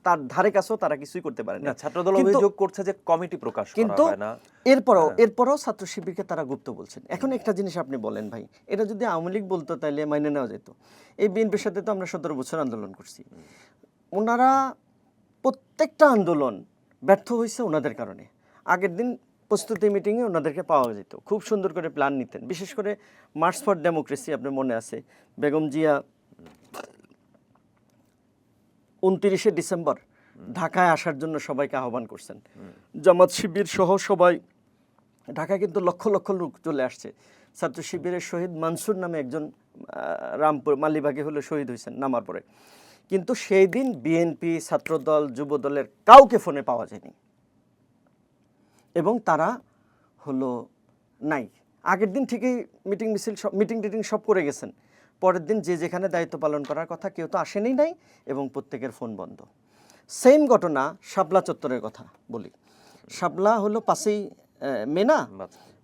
Speaker 1: তার ধারে কাছেও তারা কিছুই করতে পারে না।
Speaker 2: ছাত্রদল অভিযোগ করছে যে কমিটি প্রকাশ করা হয় না।
Speaker 1: এরপরও ছাত্র শিবিরকে তারা গুপ্ত বলছেন। এখন একটা জিনিস আপনি বলেন ভাই, এটা যদি আওয়ামী লীগ বলতো তাহলে মাইনে নেওয়া যেত। এই বিএনপির সাথে তো আমরা 17 বছর আন্দোলন করছি, ওনারা প্রত্যেকটা আন্দোলন ব্যর্থ হয়েছে ওনাদের কারণে। আগের দিন প্রস্তুতি মিটিংয়ে ওনাদেরকে পাওয়া যেত, খুব সুন্দর করে প্ল্যান নিতেন। বিশেষ করে মার্চ ফর ডেমোক্রেসি, আপনার মনে আছে, বেগম জিয়া 29শে ডিসেম্বর ঢাকায় আসার জন্য সবাইকে আহ্বান করছেন। জামাত শিবির সহ সবাই, ঢাকায় কিন্তু লক্ষ লক্ষ লোক চলে আসছে। ছাত্র শিবিরের শহীদ মানসুর নামে একজন রামপুর মালিবাগে হলে শহীদ হয়েছেন নামার পরে, কিন্তু সেই দিন বিএনপি, ছাত্রদল, যুবদলের কাউকে ফোনে পাওয়া যায়নি, এবং তারা হলো নাই। আগের দিন ঠিকই মিটিং টিটিং সব করে গেছেন, পরের দিন যে যেখানে দায়িত্ব পালন করার কথা কেউ তো আসেনি নাই, এবং প্রত্যেকের ফোন বন্ধ। সেম ঘটনা শাপলা চত্বরের কথা বলি। শাপলা হলো 5ই মে না,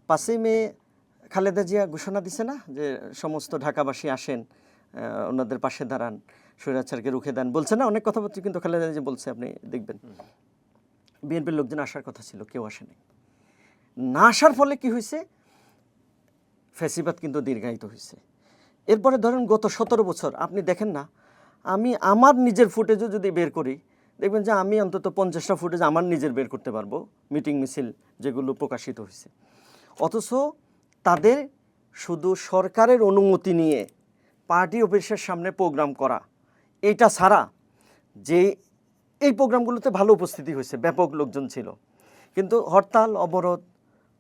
Speaker 1: 5ই মে খালেদা জিয়া ঘোষণা দিছে না যে সমস্ত ঢাকাবাসী আসেন, ওনাদের পাশে দাঁড়ান, স্বৈরাচারকে রুখে দেন, বলছে না অনেক কথাবার্তা, কিন্তু খালেদা জিয়া বলছে, আপনি দেখবেন বিএনপির লোকজন আসার কথা ছিল, কেউ আসেনি। না আসার ফলে কি হয়েছে, ফ্যাসিবাদ কিন্তু দীর্ঘায়িত হয়েছে। এরপরে ধরেন গত 17 বছর আপনি দেখেন না, আমি আমার নিজের ফুটেজও যদি বের করি, দেখবেন যে আমি অন্তত 50টা ফুটেজ আমার নিজের বের করতে পারবো, মিটিং মিছিল যেগুলো প্রকাশিত হয়েছে। অথচ তাদের শুধু সরকারের অনুমতি নিয়ে পার্টি অফিসের সামনে প্রোগ্রাম করা, এইটা ছাড়া যে এই প্রোগ্রামগুলোতে ভালো উপস্থিতি হয়েছে, ব্যাপক লোকজন ছিল, কিন্তু হরতাল অবরোধ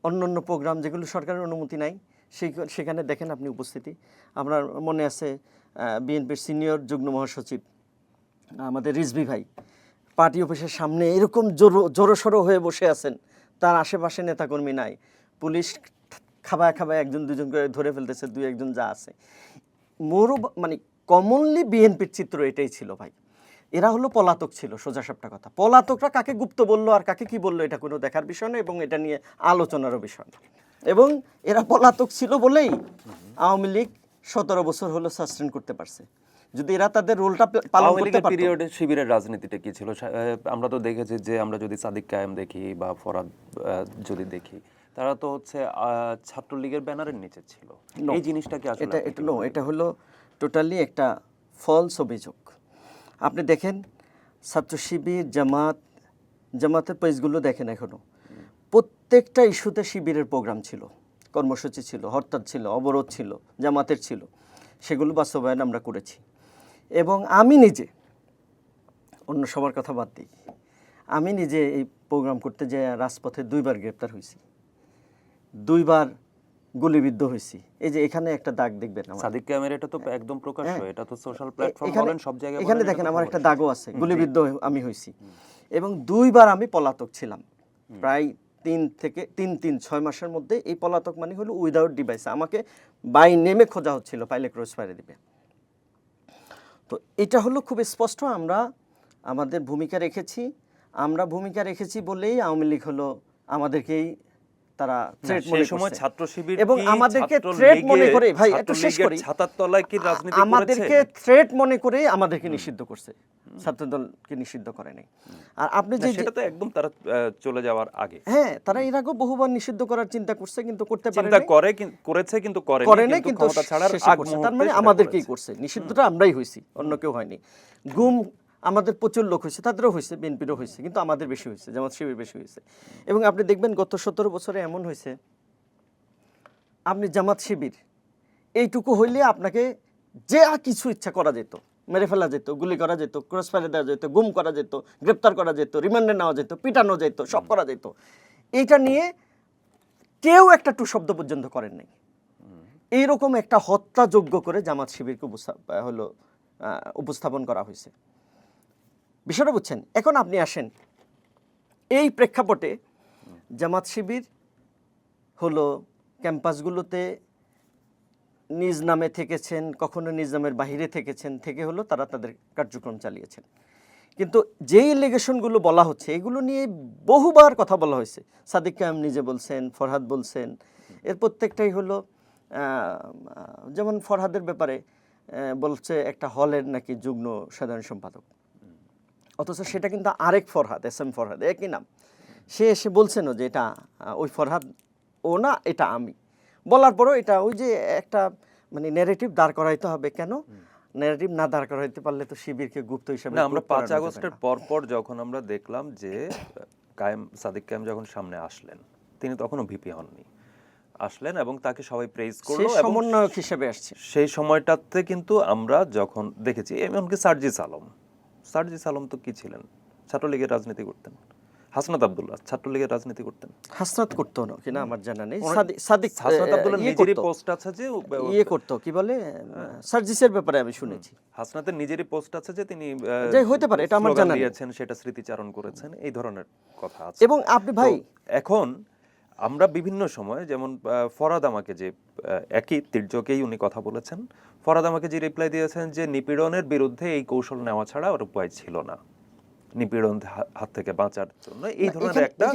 Speaker 1: অন্যান্য প্রোগ্রাম যেগুলো সরকারের অনুমতি নাই সেখানে দেখেন আপনি উপস্থিতি। আপনার মনে আছে বিএনপির সিনিয়র যুগ্ম মহাসচিব আমাদের রিজভী ভাই পার্টি অফিসের সামনে এরকম জোরসড়ো হয়ে বসে আছেন, তার আশেপাশে নেতাকর্মী নাই, পুলিশ খাবায় খাবায় একজন দুজন করে ধরে ফেলতেছে, দুই একজন যা আছে। মানে কমনলি বিএনপির চিত্র এটাই ছিল ভাই। এরা হলো পলাতক ছিল, সোজা সাপটা কথা। পলাতকরা কাকে গুপ্ত বললো আর কাকে কি বললো এটা কোনো দেখার বিষয় না, এবং এটা নিয়ে আলোচনারও বিষয় না। এবং এরা পলাতক ছিল বলেই আওয়ামী লীগ 17 বছর হলো সাসটেন করতে পারছে। যদি এরা তাদের রোলটা পালন করতে পারতো।
Speaker 2: পিরিয়ডে শিবিরের রাজনীতিটা কি ছিল? আমরা তো দেখেছি যে আমরা যদি সাদিক কায়েম দেখি বা ফরহাদ যদি দেখি, তারা তো হচ্ছে ছাত্রলীগের ব্যানারের নিচে ছিল। এই জিনিসটা কি আসলে
Speaker 1: এটা হলো টোটালি একটা ফলস অভিযোগ। আপনি দেখেন ছাত্র শিবির, জামাতের পেজগুলো দেখেন, এখনো প্রত্যেকটা ইস্যুতে শিবিরের প্রোগ্রাম ছিল, কর্মসূচি ছিল, হরতাল ছিল, অবরোধ ছিল, জামাতের ছিল, সেগুলো বাস্তবায়ন আমরা করেছি। এবং আমি নিজে, অন্য সবার কথা বাদ দিই, আমি নিজে এই প্রোগ্রাম করতে যেয়ে রাজপথে 2বার গ্রেপ্তার হয়েছি, 2বার গুলিবিদ্ধ হয়েছি। এই যে এখানে একটা দাগ দেখবেন আমার,
Speaker 2: সাদিক কায়েমের, এটা তো একদম প্রকাশ্য, এটা তো সোশ্যাল প্ল্যাটফর্ম বলেন, সব জায়গায়
Speaker 1: এখানে দেখেন আমার একটা দাগও আছে, গুলিবিদ্ধ আমি হয়েছি। এবং 2বার আমি পলাতক ছিলাম, প্রায় 6 মাসের মধ্যে। এই পলাতক মানে হলো উইদাউট ডিভাইস, আমাকে বাই নেমে খোঁজা হচ্ছিল, পাইলে ক্রস ফায়ারে দিবে। তো এটা হলো খুব স্পষ্ট, আমরা আমাদের ভূমিকা রেখেছি। আমরা ভূমিকা রেখেছি বলেই আওয়ামী লীগ হলো আমাদেরকেই তারা থ্রেট মনে করছে।
Speaker 2: সময় ছাত্র শিবির
Speaker 1: এবং আমাদেরকে থ্রেট মনে করে, ভাই একটু শেষ করি,
Speaker 2: ছাতার তলায় কি রাজনীতি করেছে?
Speaker 1: আমাদেরকে থ্রেট মনে করে আমাদেরকে নিষিদ্ধ করছে, ছাত্রদলকে নিষিদ্ধ করে নাই। আর আপনি যে
Speaker 2: সেটা তো একদম তারা চলে যাওয়ার আগে,
Speaker 1: হ্যাঁ, তারা এর আগেও বহুবার নিষিদ্ধ করার চিন্তা করছে, কিন্তু করতে পারে
Speaker 2: চিন্তা
Speaker 1: নাই,
Speaker 2: করেছে কিন্তু
Speaker 1: করে নাই, কিন্তু
Speaker 2: ক্ষমতা ছাড়ার
Speaker 1: শেষে
Speaker 2: আগ
Speaker 1: করছে।
Speaker 2: মুহূর্তে
Speaker 1: তার মানে
Speaker 2: সেটা
Speaker 1: আমাদেরকেই
Speaker 2: করেছে।
Speaker 1: করছে, নিষিদ্ধটা আমরাই হইছি, অন্য কেউ হয়নি। গুম আমাদের প্রচুর লোক হয়েছে, তাদেরও হয়েছে, বিএনপিরও হয়েছে, কিন্তু আমাদের বেশি হয়েছে, জামাত শিবির বেশি হয়েছে। এবং আপনি দেখবেন গত 17 বছরে এমন হয়েছে, আপনি জামাত শিবির এইটুকু হইলে আপনাকে যে কিছু ইচ্ছা করা যেত, মেরে ফেলা যেত, গুলি করা যেত, ক্রস ফায়ারে দেওয়া যেত, গুম করা যেত, গ্রেপ্তার করা যেত, রিমান্ডে নেওয়া যেত, পিটানো যেত, সব করা যেত। এইটা নিয়ে কেউ একটা টু শব্দ পর্যন্ত করেন নাই। এইরকম একটা হত্যাযোগ্য করে জামাত শিবিরকে উপস্থাপন করা হয়েছে। বিষয়টা বুঝছেন? এখন আপনি আসেন, এই প্রেক্ষাপটে জামাত শিবির হলো ক্যাম্পাসগুলোতে নিজ নামে থেকেছেন, কখনো নিজ নামের বাহিরে থেকেছেন, থেকে হলো তারা তাদের কার্যক্রম চালিয়েছেন। কিন্তু যেই এলিগেশনগুলো বলা হচ্ছে, এগুলো নিয়ে বহুবার কথা বলা হয়েছে। সাদিক কায়েম নিজে বলছেন, ফরহাদ বলছেন, এর প্রত্যেকটাই হলো যেমন ফরহাদের ব্যাপারে বলছে একটা হলের নাকি যুগ্ম সাধারণ সম্পাদক, অথচ সেটা কিন্তু আরেক ফরহাদ, এস এম ফরহাদ, একই নাম। সে এসে বলছেনও যে এটা ওই ফরহাদ ও না, এটা আমি। বলার পরও এটা ওই যে একটা মানে ন্যারেটিভ দাঁড় করাইতে হবে। কেন ন্যারেটিভ না দাঁড় করাইতে পারলে তো শিবিরকে গুপ্ত হিসাবে
Speaker 2: না, আমরা 5 আগস্টের পর যখন আমরা দেখলাম যে সাদিক কায়েম যখন সামনে আসলেন, তিনি তখনও ভিপি হননি, আসলেন এবং তাকে সবাই প্রেজ করলো এবং
Speaker 1: সমন্বয়ক হিসেবে আসছে।
Speaker 2: সেই সময়টাতে কিন্তু আমরা যখন দেখেছি, এমনকি সার্জিস আলম তো কি ছিলেন, ছাত্রলীগের রাজনীতি করতেন। হাসনাত আব্দুল্লাহ ছাত্রলীগের রাজনীতি করতেন।
Speaker 1: হাসনাত করতো না কিনা আমার জানা নেই।
Speaker 2: সাদিক হাসনাত আব্দুল্লাহ নিজেরই পোস্ট আছে যে
Speaker 1: করতো, কি বলে, সার্জিসের ব্যাপারে আমি শুনেছি।
Speaker 2: হাসনাতের নিজেরই পোস্ট আছে যে তিনি
Speaker 1: হতে পারে, এটা আমার জানা নেই,
Speaker 2: সেটা স্মৃতিচারণ করেছেন, এই ধরনের কথা আছে।
Speaker 1: এবং আপনি ভাই
Speaker 2: এখন আমরা বিভিন্ন সময়, যেমন ফরহাদ আমাকে যে একই তির্যকেই উনি কথা বলেছেন, ফরহাদ আমাকে যে রিপ্লাই দিয়েছেন যে নিপীড়নের বিরুদ্ধে এই কৌশল নেওয়া ছাড়া আর উপায় ছিল না, নিপীড়ন হাত থেকে বাঁচার জন্য এই ধরনের একটা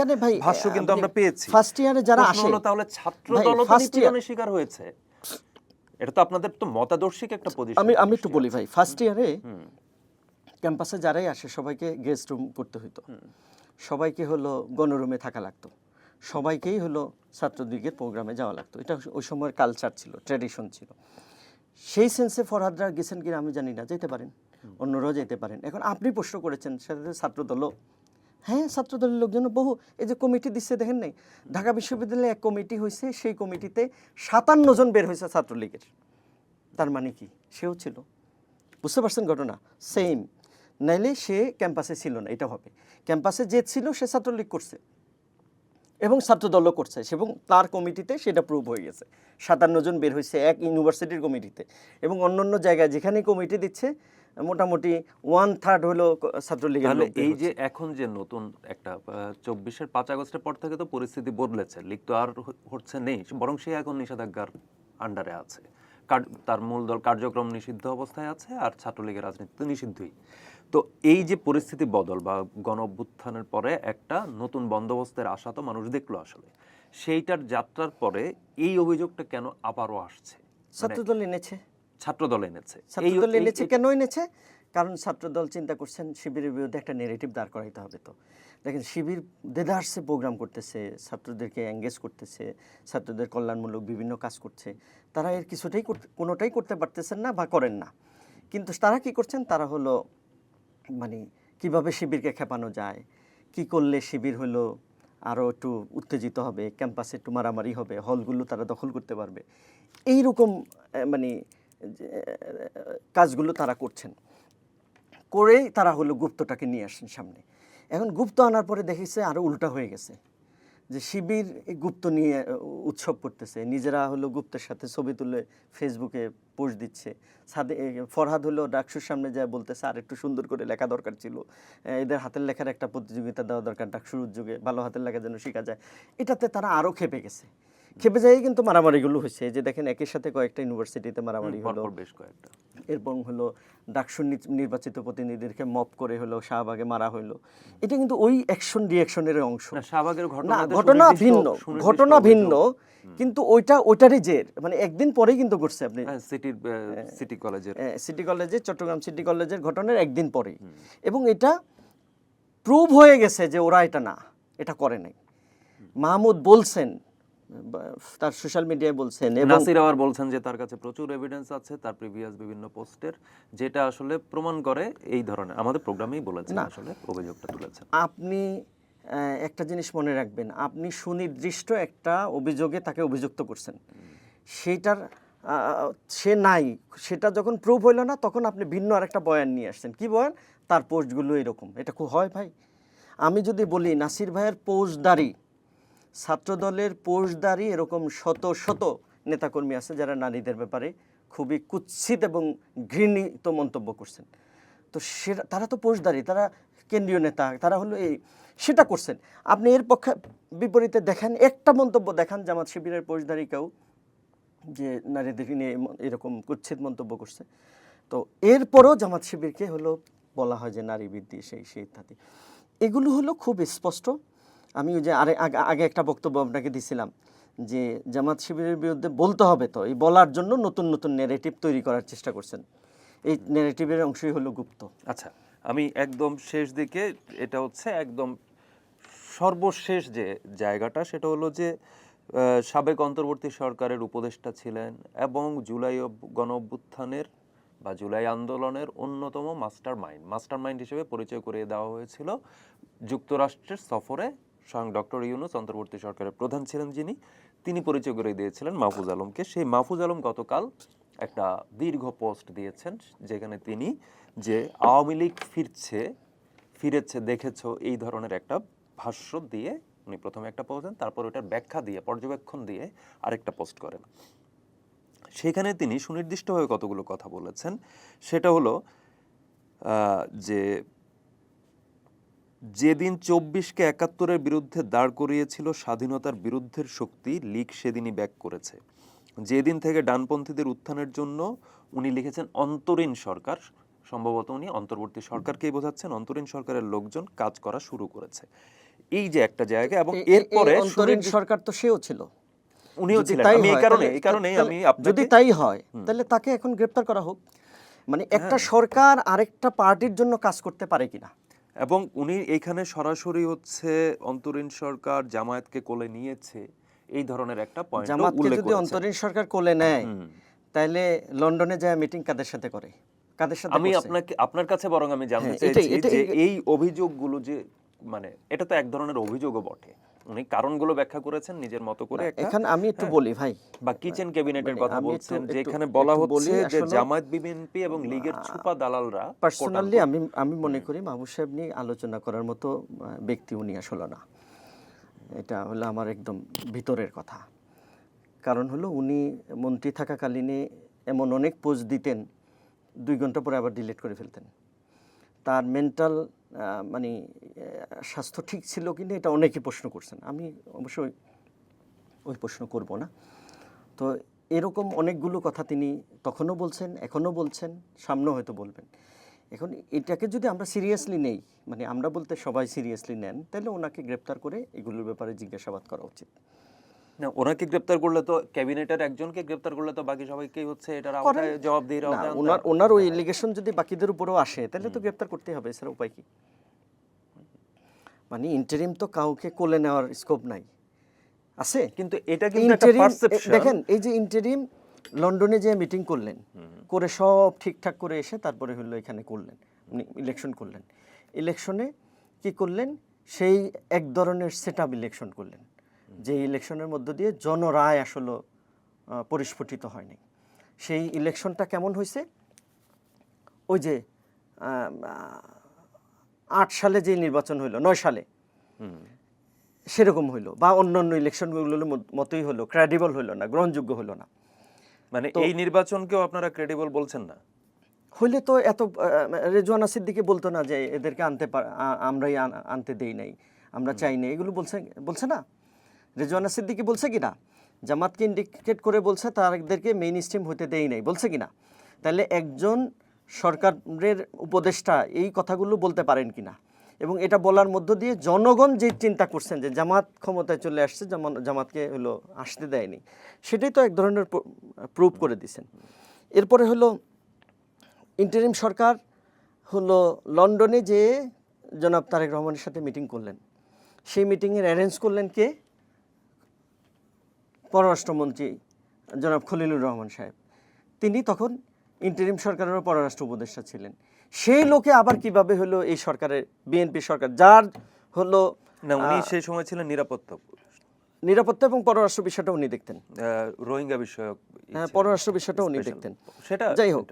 Speaker 2: ভাষ্য কিন্তু আমরা পেয়েছি।
Speaker 1: ফার্স্ট ইয়ারে যারা আসে,
Speaker 2: তাহলে ছাত্র দল তো নিপীড়নের শিকার হয়েছে, এটা তো আপনাদের তো মতাদর্শিক একটা পজিশন।
Speaker 1: আমি একটু বলি ভাই, ফার্স্ট ইয়ারে ক্যাম্পাসে যারাই আসে সবাইকে গেস্ট রুম করতে হইতো, সবাইকে হলো গণরুমে থাকা লাগতো, সবাইকেই হলো ছাত্রলীগের প্রোগ্রামে যাওয়া লাগতো। এটা ওই সময়ের কালচার ছিল, ট্র্যাডিশন ছিল। সেই সেন্সে ফরহাদরা গেছেন কিনা আমি জানি না, যেতে পারেন, অন্যরাও যেতে পারেন। এখন আপনি প্রশ্ন করেছেন সাথে ছাত্রদলও, হ্যাঁ ছাত্রদলের লোকজন বহু, এই যে কমিটি দিচ্ছে দেখেন নাই, ঢাকা বিশ্ববিদ্যালয়ে এক কমিটি হয়েছে, সেই কমিটিতে 57 জন বের হয়েছে ছাত্রলীগের। তার মানে কি সেও ছিল, বুঝতে পারছেন ঘটনা সেম, নাইলে সে ক্যাম্পাসে ছিল না, এটা হবে। ক্যাম্পাসে যে ছিল সে ছাত্রলীগ করছে এবং ছাত্রদলও করছে, এবং তার কমিটিতে সেটা প্রুভ হয়ে গেছে। 57 জন বের হয়েছে এক ইউনিভার্সিটির কমিটিতে, এবং অন্যান্য জায়গায় যেখানে কমিটি দিচ্ছে মোটামুটি 1/3 হলো ছাত্রলীগের
Speaker 2: তাহলে
Speaker 1: লোক বের
Speaker 2: এই
Speaker 1: হচ্ছে।
Speaker 2: যে এখন যে নতুন একটা 24-এর 5 আগস্টের পর থেকে তো পরিস্থিতি বদলেছে, লীগ তো আর হচ্ছে নেই, বরং সে এখন নিষেধাজ্ঞার আন্ডারে আছে, তার মূল দল কার্যক্রম নিষিদ্ধ অবস্থায় আছে, আর ছাত্রলীগের রাজনীতি তো নিষিদ্ধই। তো এই যে পরিস্থিতি বদল বা গণ অভ্যুত্থানের পরে একটা নতুন বন্দোবস্তের আশা তো মানুষ দেখলো আসলে, সেইটার যাত্রার পরে এই অভিযোগটা কেন আবারও আসছে?
Speaker 1: ছাত্রদল এনেছে,
Speaker 2: ছাত্রদল এনেছে
Speaker 1: ছাত্রদল এনেছে কেন এনেছে? কারণ ছাত্রদল চিন্তা করছেন শিবিরের বিরুদ্ধে একটা নেগেটিভ দাঁড় করাইতে হবে। তো দেখেন শিবির দেদারসে প্রোগ্রাম করতেছে, ছাত্রদেরকে এঙ্গেজ করতেছে, ছাত্রদের কল্যাণমূলক বিভিন্ন কাজ করছে, তারা এর কিছুটাই কোনোটাই করতে পারতেছেন না বা করেন না। কিন্তু তারা কি করছেন, তারা হলো মানে কিভাবে শিবিরকে খেপানো যায়, কি করলে শিবির হলো আরও একটু উত্তেজিত হবে, ক্যাম্পাসে একটু মারামারি হবে, হলগুলো তারা দখল করতে পারবে, এইরকম মানে কাজগুলো তারা করছেন। করেই তারা হলো গুপ্তটাকে নিয়ে আসছেন সামনে। এখন গুপ্ত আনার পরে দেখেছে আরও উল্টা হয়ে গেছে, যে শিবির এই গুপ্ত নিয়ে উৎসব করতেছে, নিজেরা হলো গুপ্তের সাথে ছবি তুলে ফেসবুকে পোস্ট দিচ্ছে। ফরহাদ হলো ডাকসুর সামনে যায় বলতেছে আর একটু সুন্দর করে লেখা দরকার ছিল, এদের হাতের লেখার একটা প্রতিযোগিতা দেওয়া দরকার ডাকসুর উদ্যোগে, ভালো হাতের লেখা যেন শেখা যায়। এটাতে তারা আরও খেপে গেছে, খেপে যাই কিন্তু মারামারিগুলো হয়েছে। যে দেখেন একই সাথে কয়েকটা ইউনিভার্সিটিতে মারামারি হলো,
Speaker 2: বেশ কয়েকটা,
Speaker 1: এবং হলো ডাকসুর নির্বাচিত প্রতিনিধিদেরকে মপ করে হলো শাহবাগে মারা হলো। এটা কিন্তু ওই অ্যাকশন রিঅ্যাকশনের অংশ
Speaker 2: না। শাহবাগের
Speaker 1: না, ঘটনা ভিন্ন, ঘটনা ভিন্ন, কিন্তু ওইটারই জের, মানে একদিন পরেই কিন্তু করছে। আপনি সিটি কলেজে, চট্টগ্রাম সিটি কলেজের ঘটনার একদিন পরেই, এবং এটা প্রুভ হয়ে গেছে যে ওরা এটা করে নাই। মাহমুদ বলছেন, তার সোশ্যাল মিডিয়ায় বলছেন, এবং
Speaker 2: নাসির আবার বলছেন যে তার কাছে প্রচুর এভিডেন্স আছে তার প্রিভিয়াস বিভিন্ন পোস্টের, যেটা আসলে প্রমাণ করে এই ধরনের, আমাদের প্রোগ্রামেই বলেছেন আসলে অভিযোগটা তুলেছেন।
Speaker 1: আপনি একটা জিনিস মনে রাখবেন, আপনি সুনির্দিষ্ট একটা অভিযোগে তাকে অভিযুক্ত করছেন, সেইটার সে নাই, সেটা যখন প্রুভ হইল না তখন আপনি ভিন্ন আরেকটা বয়ান নিয়ে আসছেন। কি বয়ান? তার পোস্টগুলো এরকম। এটা খুব হয় ভাই। আমি যদি বলি নাসির ভাইয়ের পোস্টদারি, ছাত্রদলের পোস্টদারি এরকম শত শত নেতাকর্মী আছে যারা নারীদের ব্যাপারে খুবই কুৎসিত এবং ঘৃণিত মন্তব্য করছেন। তো তারা তো পোস্টদারি, তারা কেন্দ্রীয় নেতা, তারা হলো সেটা করছেন। আপনি এর পক্ষে বিপরীতে দেখেন, একটা মন্তব্য দেখান জামাত শিবিরের পোস্টদারি কেউ যে নারীদের নিয়ে এরকম কুৎসিত মন্তব্য করছে। তো এরপরও জামাত শিবিরকে হলো বলা হয় যে নারী বৃদ্ধি সেই ইত্যাদি। এগুলো হলো খুব স্পষ্ট। আমি ওই যে আগে একটা বক্তব্য আপনাকে দিছিলাম যে জামাত শিবিরের বিরুদ্ধে বলতে হবে, তো এই বলার জন্য নতুন নতুন নেরেটিভ তৈরি করার চেষ্টা করছেন। এই নেরেটিভের অংশই হলো গুপ্ত।
Speaker 2: আচ্ছা, আমি একদম শেষ দিকে, এটা হচ্ছে একদম সর্বশেষ যে জায়গাটা, সেটা হলো যে সাবেক অন্তর্বর্তী সরকারের উপদেষ্টা ছিলেন এবং জুলাই গণ অভ্যুত্থানের বা জুলাই আন্দোলনের অন্যতম মাস্টার মাইন্ড হিসেবে পরিচয় করিয়ে দেওয়া হয়েছিল যুক্তরাষ্ট্রের সফরে। স্বয়ং ডক্টর ইউনূস অন্তর্বর্তী সরকারের প্রধান ছিলেন যিনি, তিনি পরিচয় করিয়ে দিয়েছিলেন মাহফুজ আলমকে। সেই মাহফুজ আলম গতকাল একটা দীর্ঘ পোস্ট দিয়েছেন যেখানে তিনি যে আওয়ামী লীগ ফিরেছে দেখেছো এই ধরনের একটা ভাষ্য দিয়ে উনি প্রথমে একটা পোস্ট দেন, তারপর ওটার ব্যাখ্যা দিয়ে পর্যবেক্ষণ দিয়ে আরেকটা পোস্ট করেন। সেখানে তিনি সুনির্দিষ্টভাবে কতগুলো কথা বলেছেন। সেটা হলো যে যেদিন 24কে 71-এর বিরুদ্ধে দাঁড় করিয়েছিল স্বাধীনতার বিরুদ্ধের শক্তি, লীগ সেদিনই ব্যাক করেছে। যেদিন থেকে ডানপন্থীদের উত্থানের জন্য উনি লিখেছেন অন্তরীণ সরকার, সম্ভবত উনি অন্তর্বর্তী সরকারকেই বোঝাচ্ছেন, অন্তরীণ সরকারের লোকজন কাজ করা শুরু করেছে। এই যে একটা জায়গা, এবং এরপরে
Speaker 1: অন্তরীণ সরকার তো সেও ছিল,
Speaker 2: উনিও ছিলেন। আমি এই কারণে আমি আপনাকে,
Speaker 1: যদি তাই হয় তাহলে তাকে এখন গ্রেফতার করা হোক। মানে একটা সরকার আরেকটা পার্টির জন্য কাজ করতে পারে কিনা।
Speaker 2: এবং উনি এইখানে সরাসরি হচ্ছে অন্তরীণ সরকার জামায়াতকে কোলে নিয়েছে এই ধরনের একটা পয়েন্ট উল্লেখ করেছেন।
Speaker 1: জামায়াতকে যদি অন্তরীণ সরকার কোলে নেয় তাহলে লন্ডনে যায় মিটিং কাদের সাথে করে, কাদের সাথে?
Speaker 2: আমি আপনার কাছে বরং আমি জানতে চাইছি যে এই অভিযোগগুলো যে, মানে এটা তো এক ধরনের অভিযোগও বটে, উনি কারণগুলো ব্যাখ্যা করেছেন নিজের মতো করে একটা,
Speaker 1: এখানে আমি একটু বলি ভাই,
Speaker 2: বা কিচেন ক্যাবিনেটের
Speaker 1: মানে
Speaker 2: কথা
Speaker 1: আমি
Speaker 2: বলছেন,
Speaker 1: একটু
Speaker 2: যেখানে বলা
Speaker 1: একটু
Speaker 2: হচ্ছে
Speaker 1: বলি,
Speaker 2: যে
Speaker 1: আসলে
Speaker 2: জামায়াত বিএনপি এবং লীগের ছুপা দালালরা
Speaker 1: পার্সোনালি আমি মনে করি মাহবুব সাহেব নিয়ে আলোচনা করার মতো ব্যক্তি উনি আসলে না। এটা হলো আমার একদম ভিতরের কথা। কারণ হলো উনি মন্ত্রী থাকাকালীনে এমন অনেক পোস্ট দিতেন 2 ঘন্টা পরে আবার ডিলিট করে ফেলতেন। তার মেন্টাল মানে স্বাস্থ্য ঠিক ছিল কিনা এটা অনেকে প্রশ্ন করছেন। আমি অবশ্যই ওই প্রশ্ন করব না। তো এরকম অনেকগুলো কথা তিনি তখনও বলছেন, এখনও বলছেন, সামনেও হয়তো বলবেন। এখন এটাকে যদি আমরা সিরিয়াসলি নেই, মানে আমরা বলতে সবাই সিরিয়াসলি নেন, তাহলে ওনাকে গ্রেপ্তার করে এগুলোর ব্যাপারে জিজ্ঞাসাবাদ করা উচিত।
Speaker 2: না, ওনাকে গ্রেপ্তার করলে তো, ক্যাবিনেটের একজনকে গ্রেপ্তার করলে তো বাকি সবাইকেই হচ্ছে এটার
Speaker 1: করেন।
Speaker 2: আওতায়, জবাবদিহির
Speaker 1: না,
Speaker 2: আওতায় আনতে হবে।
Speaker 1: ওনার ওই এলিগেশন যদি বাকিদের উপরেও আসে তাহলে তো গ্রেপ্তার করতেই হবে, এছাড়া উপায় কি? মানে ইন্টারিম তো কাউকে কোলে নেওয়ার স্কোপ নাই, আছে?
Speaker 2: কিন্তু এটা কিন্তু একটা
Speaker 1: ইন্টারিম
Speaker 2: পারসেপশন।
Speaker 1: দেখেন, এই যে ইন্টারিম লন্ডনে যে মিটিং করলেন, করে সব ঠিকঠাক করে এসে তারপরে হলো এখানে করলেন, উনি ইলেকশন করলেন। ইলেকশনে কি করলেন? সেই এক ধরনের সেটআপ ইলেকশন করলেন, যে ইলেকশনের মধ্য দিয়ে জনরায় আসলে পরিস্ফুটিত হয়নি। সেই ইলেকশনটা কেমন হয়েছে? ওই যে 8 সালে যে নির্বাচন হইলো, 9 সালে সেরকম হইলো, বা অন্যান্য ইলেকশনগুলোর মতোই হলো, ক্রেডিবল হইলো না, গ্রহণযোগ্য হইলো না।
Speaker 2: মানে এই নির্বাচনকেও আপনারা ক্রেডিবল বলছেন না?
Speaker 1: হইলে তো এত রেজওয়ানা সিদ্দিকী বলতো না যে এদেরকে আমরাই আনতে দেই নাই, আমরা চাই নাই, এগুলো বলছে না? রেজওয়ানা সিদ্দিকী বলছে কিনা? জামাতকে ইন্ডিকেট করে বলছে তাদেরকে মেইন স্ট্রিম হতে দেই নাই, বলছে কিনা? তাহলে একজন সরকারের উপদেষ্টা এই কথাগুলো বলতে পারেন কিনা? এবং এটা বলার মধ্য দিয়ে জনগণ যে চিন্তা করছেন যে জামাত ক্ষমতায় চলে আসছে, জামাতকে হলো আসতে দেয়নি, সেটাই তো এক ধরনের প্রুভ করে দিছেন। এরপরে হলো ইন্টারিম সরকার হলো লন্ডনে যে জনাব তারেক রহমানের সাথে মিটিং করলেন, সেই মিটিংয়ের অ্যারেঞ্জ করলেন কে? পররাষ্ট্রমন্ত্রী জনাব খলিলুর রহমান সাহেব। তিনি তখন ইন্টারিম সরকারেরও পররাষ্ট্র উপদেষ্টা ছিলেন। সেই লোকে আবার কিভাবে হলো এই সরকারের, বিএনপি সরকার, যার হলো
Speaker 2: না, উনি সেই সময় ছিলেন
Speaker 1: নিরাপত্তা এবং পররাষ্ট্র বিষয়টা উনি দেখতেন,
Speaker 2: রোহিঙ্গা বিষয়ক,
Speaker 1: হ্যাঁ, পররাষ্ট্র বিষয়টা উনি দেখতেন।
Speaker 2: সেটা
Speaker 1: যাই হোক,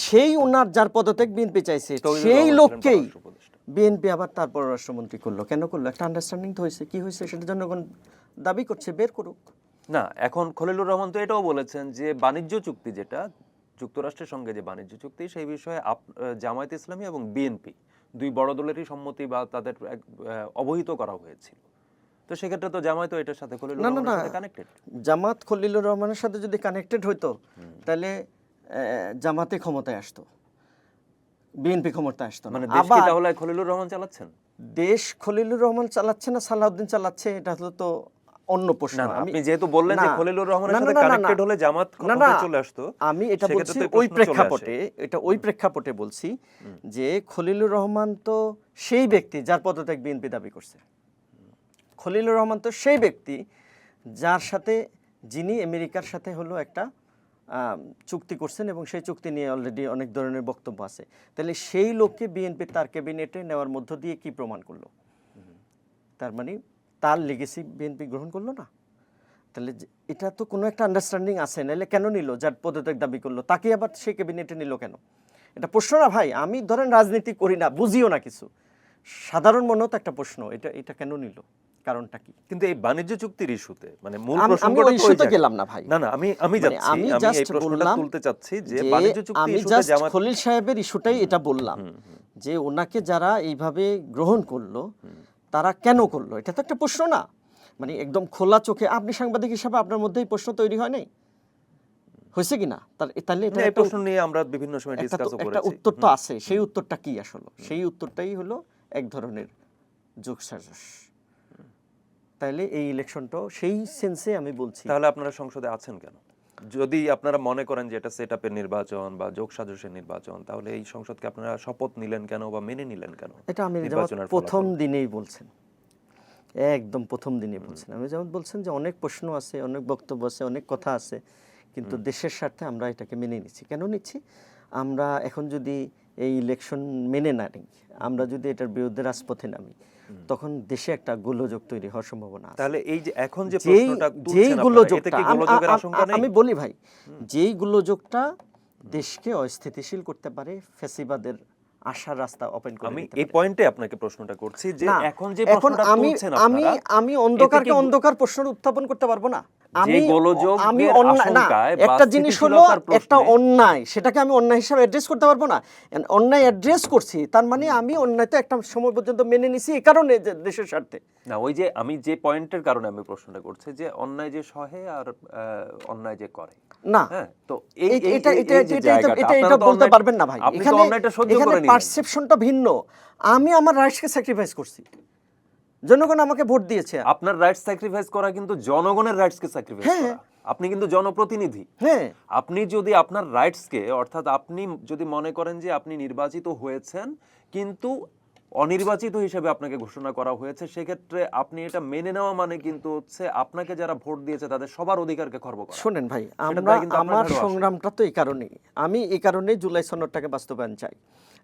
Speaker 1: সেই ওনার যার পদত্যাগ বিএনপি চাইছে, সেই লোককেই বিএনপি আবার তার পররাষ্ট্রমন্ত্রী করলো। কেন করলো? একটা আন্ডারস্ট্যান্ডিং তো হয়েছে। কি হয়েছে সেটা জনগণ দাবি করছে, বের করুক।
Speaker 2: না, এখন খলিলুর রহমান তো এটাও বলেছেন যে বাণিজ্য চুক্তি, যেটা যুক্তরাষ্ট্রের সঙ্গে যে বাণিজ্য চুক্তি, সেই বিষয়ে জামায়াত ইসলামী এবং বিএনপি দুই বড় দলেরই সম্মতি বা তাদের অবহিত করা হয়েছিল। তো সেক্ষেত্রে তো জামায়াত তো এটার সাথে খলিলুর রহমানের সাথে কানেক্টেড।
Speaker 1: জামাত খলিলুর রহমানের সাথে যদি কানেক্টেড হইতো তাহলে জামাতে ক্ষমতায় আসতো, বিএনপি ক্ষমতায় আসতো না।
Speaker 2: মানে দেশ কি তাহলে খলিলুর রহমান চালাচ্ছেন?
Speaker 1: দেশ খলিলুর রহমান চালাচ্ছে না সালাউদ্দিন চালাচ্ছে, এটা হলো তো অন্য প্রশ্ন।
Speaker 2: আপনি যেহেতু বললেন যে খলিলুর রহমানের সাথে কানেক্টেড হলে জামাত ক্ষমতায় চলে আসতো,
Speaker 1: আমি এটা বলছি ওই প্রেক্ষাপটে, এটা ওই প্রেক্ষাপটে বলছি যে খলিলুর রহমান তো সেই ব্যক্তি যার পদত্যাগ বিএনপি দাবি করছে। খলিলুর রহমান তো সেই ব্যক্তি যার সাথে, যিনি আমেরিকার সাথে হলো একটা চুক্তি করছেন এবং সেই চুক্তি নিয়ে অলরেডি অনেক ধরনের বক্তব্য আছে। তাহলে সেই লোককে বিএনপি তার ক্যাবিনেটে নেওয়ার মধ্য দিয়ে কি প্রমাণ করলো? তার মানে তার লেগেসি বিএনপি গ্রহণ করলো না। তাহলে এটা তো কোনো একটা আন্ডারস্ট্যান্ডিং আছে, নাহলে কেন নিল? যার পদত্যাগ দাবি করলো তাকে আবার সেই ক্যাবিনেটে নিল কেন? এটা প্রশ্ন না ভাই। আমি ধরেন রাজনীতি করি না, বুঝিও না কিছু, সাধারণ মনেও তো একটা প্রশ্ন, এটা কেন নিল, কারণটা কি?
Speaker 2: কিন্তু এই বাণিজ্য চুক্তির ইস্যুতে মানে মূল
Speaker 1: আমি
Speaker 2: প্রসঙ্গটা
Speaker 1: ওই ইস্যুতে গেলাম না ভাই।
Speaker 2: না, আমি যাচ্ছি, আমি এই প্রশ্নটা তুলতে চাচ্ছি যে বাণিজ্য চুক্তি ইস্যুতে জামাত,
Speaker 1: খলিল সাহেবের ইস্যুটাই এটা বললাম যে ওনাকে যারা এইভাবে গ্রহণ করলো তারা কেন করলো, এটা তো একটা প্রশ্ন না? মানে একদম খোলা চোখে, আপনি সাংবাদিক হিসাবে আপনার মধ্যেই প্রশ্ন তৈরি হয় নাই, হয়েছে কিনা? তাহলে এটা
Speaker 2: এই প্রশ্ন নিয়ে আমরা বিভিন্ন সময় ডিসকাসও করেছি,
Speaker 1: একটা উত্তর তো আছে। সেই উত্তরটা কি আসলে? সেই উত্তরটাই হলো এক ধরনের যোগসাজশ। তাইলে এই ইলেকশনটাও সেই সেন্সে আমি বলছি।
Speaker 2: তাহলে আপনারা সংসদে আছেন কেন? যদি আপনারা মনে করেন যে এটা সেটআপের নির্বাচন বা যোগসাজশের নির্বাচন, তাহলে এই সংসদকে আপনারা শপথ নিলেন কেন বা মেনে নিলেন কেন?
Speaker 1: এটা আমি প্রথম দিনেই বলছেন, একদম প্রথম দিনেই বলছেন। আমি যেমন বলছেন যে অনেক প্রশ্ন আছে, অনেক বক্তব্য আছে, অনেক কথা আছে, কিন্তু দেশের স্বার্থে আমরা এটাকে মেনে নিচ্ছি। কেন নিচ্ছি? আমরা এখন যদি এই ইলেকশন মেনে না নিই, আমরা যদি এটার বিরুদ্ধে রাজপথে নামি, তখন দেশে একটা গোলযোগ তৈরি হওয়ার সম্ভাবনা আছে।
Speaker 2: তাহলে এই যে এখন যে
Speaker 1: যেই
Speaker 2: প্রশ্নটা
Speaker 1: যেই
Speaker 2: তুলছেন আপনারা, এতে
Speaker 1: গোলযোগটা
Speaker 2: কি গোলযোগের আশঙ্কা নেই?
Speaker 1: আমি বলি ভাই, যেই গোলযোগটা দেশকে অস্থিতিশীল করতে পারে, ফ্যাসিবাদের আশার রাস্তা ওপেন করে
Speaker 2: আমি
Speaker 1: দিতে
Speaker 2: এই
Speaker 1: পারে।
Speaker 2: পয়েন্টে আপনাকে প্রশ্নটা করছি যে
Speaker 1: না,
Speaker 2: এখন যে
Speaker 1: এখন
Speaker 2: প্রশ্নটা
Speaker 1: আমি
Speaker 2: তুলছেন
Speaker 1: আমি
Speaker 2: আপনারা,
Speaker 1: আমি অন্ধকারকে
Speaker 2: এতে কি
Speaker 1: অন্ধকার প্রশ্ন উত্থাপন করতে পারবো না।
Speaker 2: যে গোলযোগের
Speaker 1: আমি অন্যায় না,
Speaker 2: আশঙ্কায় বা
Speaker 1: একটা জিনিস হলো
Speaker 2: স্থিতিশীলতার প্রশ্নে-
Speaker 1: একটা অন্যায়, সেটাকে আমি অন্যায় হিসাবে অ্যাড্রেস করতে পারবো না। অন্যায় অ্যাড্রেস করছি, তার মানে আমি অন্যায় তো একটা সময় পর্যন্ত মেনে নিছি, এই কারণে যে দেশের স্বার্থে।
Speaker 2: না, ওই যে আমি যে পয়েন্টের কারণে আমি প্রশ্নটা করছি যে অন্যায় যে সহে আর অন্যায় যে করে।
Speaker 1: না,
Speaker 2: হ্যাঁ, তো
Speaker 1: এটা
Speaker 2: যে জায়গাটা,
Speaker 1: এটা
Speaker 2: আপনারা তো
Speaker 1: বলতে
Speaker 2: অন্যায়-
Speaker 1: পারবেন না ভাই।
Speaker 2: আপনি তো অন্যায়টা সহ্য করে নিলেন।
Speaker 1: পারসেপশনটা ভিন্ন। আমি আমার রাইটসকে স্যাক্রিফাইস করছি, জনগণ আমাকে ভোট দিয়েছে।
Speaker 2: আপনার রাইটস স্যাক্রিফাইস করা কিন্তু জনগণের রাইটসকে স্যাক্রিফাইস
Speaker 1: হ্যাঁ।
Speaker 2: করা। আপনি কিন্তু জনপ্রতিনিধি।
Speaker 1: হ্যাঁ,
Speaker 2: আপনি যদি আপনার রাইটসকে, অর্থাৎ আপনি যদি মনে করেন যে আপনি নির্বাচিত হয়েছেন কিন্তু অনির্বাচিত হিসেবে আপনাকে ঘোষণা করা হয়েছে, সেক্ষেত্রে আপনি এটা মেনে নেওয়া মানে কিন্তু হচ্ছে আপনাকে যারা ভোট দিয়েছে তাদের সবার অধিকারকে খর্ব করা।
Speaker 1: শোনেন ভাই,
Speaker 2: সেটা
Speaker 1: আমরা
Speaker 2: দায় কিন্তু আপনার
Speaker 1: আমার
Speaker 2: ঘাড়েও আসে।
Speaker 1: সংগ্রামটা তো এই কারণেই, আমি এই কারণেই জুলাই সনদটাকে বাস্তবায়ন চাই,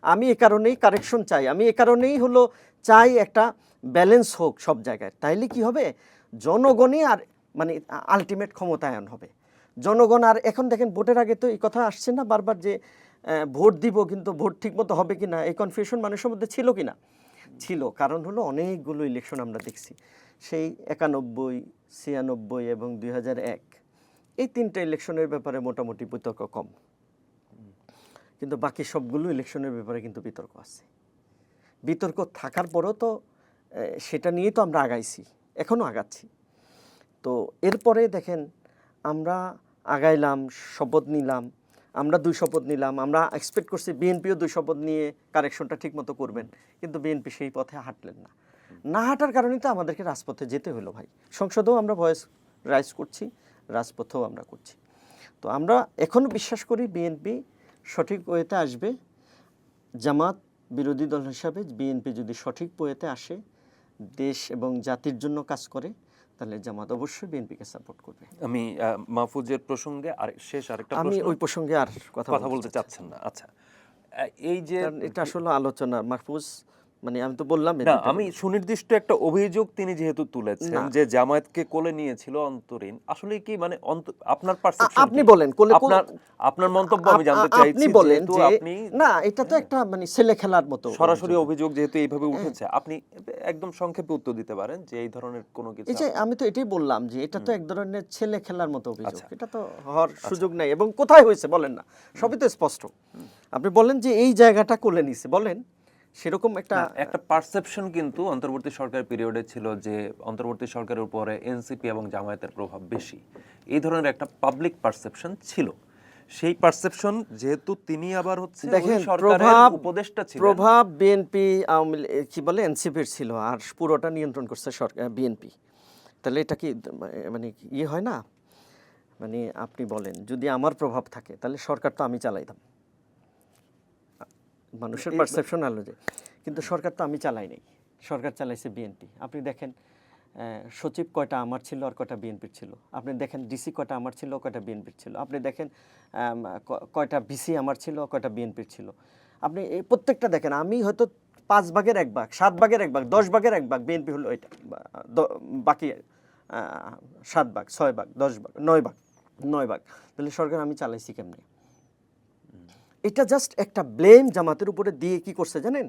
Speaker 1: আমি এই কারণেই কারেকশন চাই, আমি এই কারণেই হলো চাই একটা ব্যালেন্স হোক সব জায়গায়। তাইলে কি হবে, জনগণই আর মানে আলটিমেট ক্ষমতায়ন হবে জনগণ। আর এখন দেখেন ভোটের আগে তো এই কথা আসছে না বারবার যে ভোট দিব, কিন্তু ভোট ঠিকমতো হবে কিনা এই কনফিউশন মানুষের মধ্যে ছিল কিনা, ছিল। কারণ হলো অনেকগুলো ইলেকশন আমরা দেখছি, সেই 91, 96 এবং 2001, এই তিনটা ইলেকশনের ব্যাপারে মোটামুটি বিতর্ক কম, কিন্তু বাকি সবগুলো ইলেকশনের ব্যাপারে কিন্তু বিতর্ক আছে। বিতর্ক থাকার পরও তো সেটা নিয়ে তো আমরা আগাইছি, এখনও আগাচ্ছি। তো এরপরে দেখেন আমরা আগাইলাম, শপথ নিলাম, আমরা 2 শপথ নিলাম, আমরা এক্সপেক্ট করছি বিএনপিও 2 শপথ নিয়ে কারেকশনটা ঠিকমতো করবেন, কিন্তু বিএনপি সেই পথে হাঁটলেন না। না হাঁটার কারণেই তো আমাদেরকে রাজপথে যেতে হলো ভাই। সংসদেও আমরা ভয়েস রাইজ করছি, রাজপথেও আমরা করছি। তো আমরা এখনও বিশ্বাস করি বিএনপি সঠিক ওয়েতে আসবে। জামাত বিরোধী দল হিসাবে বিএনপি যদি সঠিক ওয়েতে আসে, দেশ এবং জাতির জন্য কাজ করে, তাহলে জামাত অবশ্যই বিএনপিকে সাপোর্ট করবে।
Speaker 2: আমি মাহফুজের প্রসঙ্গে আরেকটা
Speaker 1: আমি
Speaker 2: প্রশ্ন,
Speaker 1: ওই প্রসঙ্গে আর
Speaker 2: কথা বলতে চাচ্ছেন না? আচ্ছা, এই যে
Speaker 1: কারণ এটা আসলে আলোচনা মাহফুজ, মানে আমি তো বললাম
Speaker 2: না, আমি সুনির্দিষ্ট একটা অভিযোগ তিনি যেহেতু তুলেছেন
Speaker 1: না।
Speaker 2: যে জামায়াতকে কোলে নিয়েছিল অন্তরীণ, আসলে কি মানে আপনার পারসেপশন,
Speaker 1: আপনি বলেন কোলে
Speaker 2: আপনার মন্তব্য আমি জানতে চাইছি।
Speaker 1: আপনি বলেন
Speaker 2: যেহেতু
Speaker 1: যে
Speaker 2: আপনি
Speaker 1: না, এটা তো একটা মানে ছেলে খেলার মতো
Speaker 2: সরাসরি অভিযোগ যেহেতু এইভাবে উঠেছে, আপনি একদম সংক্ষেপে উত্তর দিতে পারেন যে এই ধরনের কোনো কিছু।
Speaker 1: এই যে আমি তো এটাই বললাম যে এটা তো এক ধরনের ছেলে খেলার মতো অভিযোগ,
Speaker 2: আচ্ছা।
Speaker 1: এটা তো হওয়ার সুযোগ নেই। এবং কোথায় হয়েছে বলেন না, সবই তো স্পষ্ট। আপনি বলেন যে এই জায়গাটা কোলে নিছে, বলেন সেরকম একটা
Speaker 2: পারসেপশন কিন্তু অন্তর্বর্তী সরকার পিরিয়ডে ছিল যে অন্তর্বর্তী সরকারের উপরে এনসিপি এবং জামায়াতের প্রভাব বেশি, এই ধরনের একটা পাবলিক পারসেপশন ছিল। সেই পারসেপশন যেহেতু তিনি আবার হচ্ছে
Speaker 1: দেখেন
Speaker 2: সরকারের উপদেষ্টা ছিলেন,
Speaker 1: প্রভাব বিএনপি কি বলে এনসিপির ছিল, আর পুরোটা নিয়ন্ত্রণ করছে সরকার বিএনপি। তাহলে এটা কি মানে ইয়ে হয় না, মানে আপনি বলেন যদি আমার প্রভাব থাকে তাহলে সরকার তো আমি চালাইতাম, মানুষের পারসেপশন আলো যে, কিন্তু সরকার তো আমি চালাই নাই, সরকার চালাইছে বিএনপি। আপনি দেখেন সচিব কয়টা আমার ছিল আর কয়টা বিএনপির ছিল, আপনি দেখেন ডিসি কয়টা আমার ছিল কয়টা বিএনপির ছিল, আপনি দেখেন কয়টা বিসি আমার ছিল কয়টা বিএনপির ছিল। আপনি এই প্রত্যেকটা দেখেন, আমি হয়তো 5 ভাগের 1 ভাগ, 7 ভাগের 1 ভাগ, 10 ভাগের 1 ভাগ, বিএনপি হলো এটা, বাকি 7 ভাগ, 6 ভাগ, 10 ভাগ, 9 ভাগ। তাহলে সরকার আমি চালাইছি কেমনে? এটা জাস্ট একটা ব্লেম জামাতের উপরে দিয়ে কি করছে জানেন,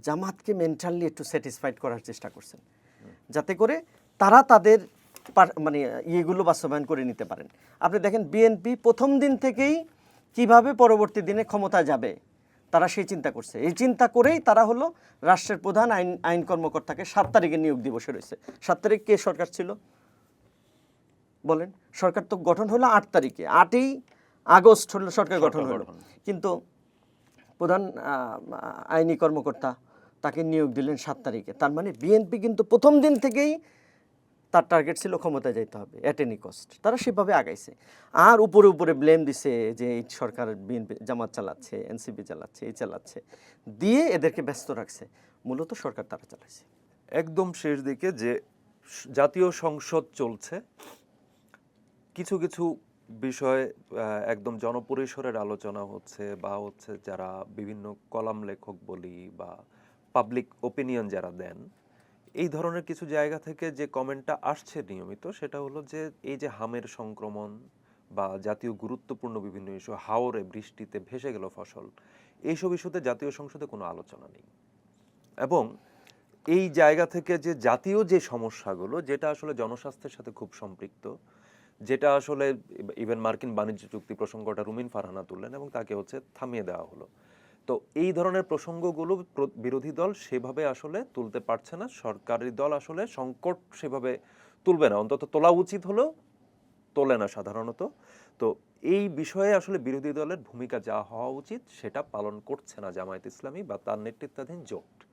Speaker 1: জামাতকে মেন্টালি একটু স্যাটিসফাইড করার চেষ্টা করছেন, যাতে করে তারা তাদের মানে ইয়েগুলো বাস্তবায়ন করে নিতে পারেন। আপনি দেখেন বিএনপি প্রথম দিন থেকেই কিভাবে পরবর্তী দিনে ক্ষমতা যাবে তারা সেই চিন্তা করছে। এই চিন্তা করেই তারা হলো রাষ্ট্রের প্রধান আইন কর্মকর্তাকে 7 তারিখে নিয়োগ দিবসে রয়েছে। 7 তারিখ কে সরকার ছিল বলেন? সরকার তো গঠন হলো 8 তারিখে, 8ই আগস্ট হলো সরকার গঠন হলো, কিন্তু প্রধান আইনি কর্মকর্তা তাকে নিয়োগ দিলেন 7 তারিখে। তার মানে বিএনপি কিন্তু প্রথম দিন থেকেই তার টার্গেট ছিল ক্ষমতায় যাইতে হবে এট এনি কস্ট। তারা সেভাবে আগাইছে, আর উপরে উপরে ব্লেম দিছে যে এই সরকার বিএনপি জামাত চালাচ্ছে, এনসিপি চালাচ্ছে, এই চালাচ্ছে, দিয়ে এদেরকে ব্যস্ত রাখছে। মূলত সরকার তারা চালাইছে।
Speaker 2: একদম শেষ দিকে যে জাতীয় সংসদ চলছে, কিছু কিছু বিষয় একদম জনপরিসরের আলোচনা হচ্ছে বা হচ্ছে যারা বিভিন্ন কলাম লেখক বলি বা পাবলিক ওপিনিয়ন যারা দেন, এই ধরনের কিছু জায়গা থেকে যে কমেন্টটা আসছে নিয়মিত সেটা হলো যে এই যে হামের সংক্রমণ বা জাতীয় গুরুত্বপূর্ণ বিভিন্ন ইস্যু, হাওরে বৃষ্টিতে ভেসে গেল ফসল, এইসব ইস্যুতে জাতীয় সংসদে কোনো আলোচনা নেই। এবং এই জায়গা থেকে যে জাতীয় যে সমস্যাগুলো, যেটা আসলে জনস্বাস্থ্যের সাথে খুব সম্পৃক্ত, যেটা আসলে ইভেন মার্কিন বাণিজ্য চুক্তি প্রসঙ্গটা রুমিন ফারহানা তুললেন এবং তাকে হচ্ছে থামিয়ে দেওয়া হলো। তো এই ধরনের প্রসঙ্গগুলো বিরোধী দল সেভাবে আসলে তুলতে পারছে না, সরকারি দল আসলে সংকট সেভাবে তুলবে না, অন্তত তোলা উচিত হলেও তোলে না সাধারণত। তো এই বিষয়ে আসলে বিরোধী দলের ভূমিকা যা হওয়া উচিত সেটা পালন করছে না জামায়াত ইসলামী বা তার নেতৃত্বাধীন জোট।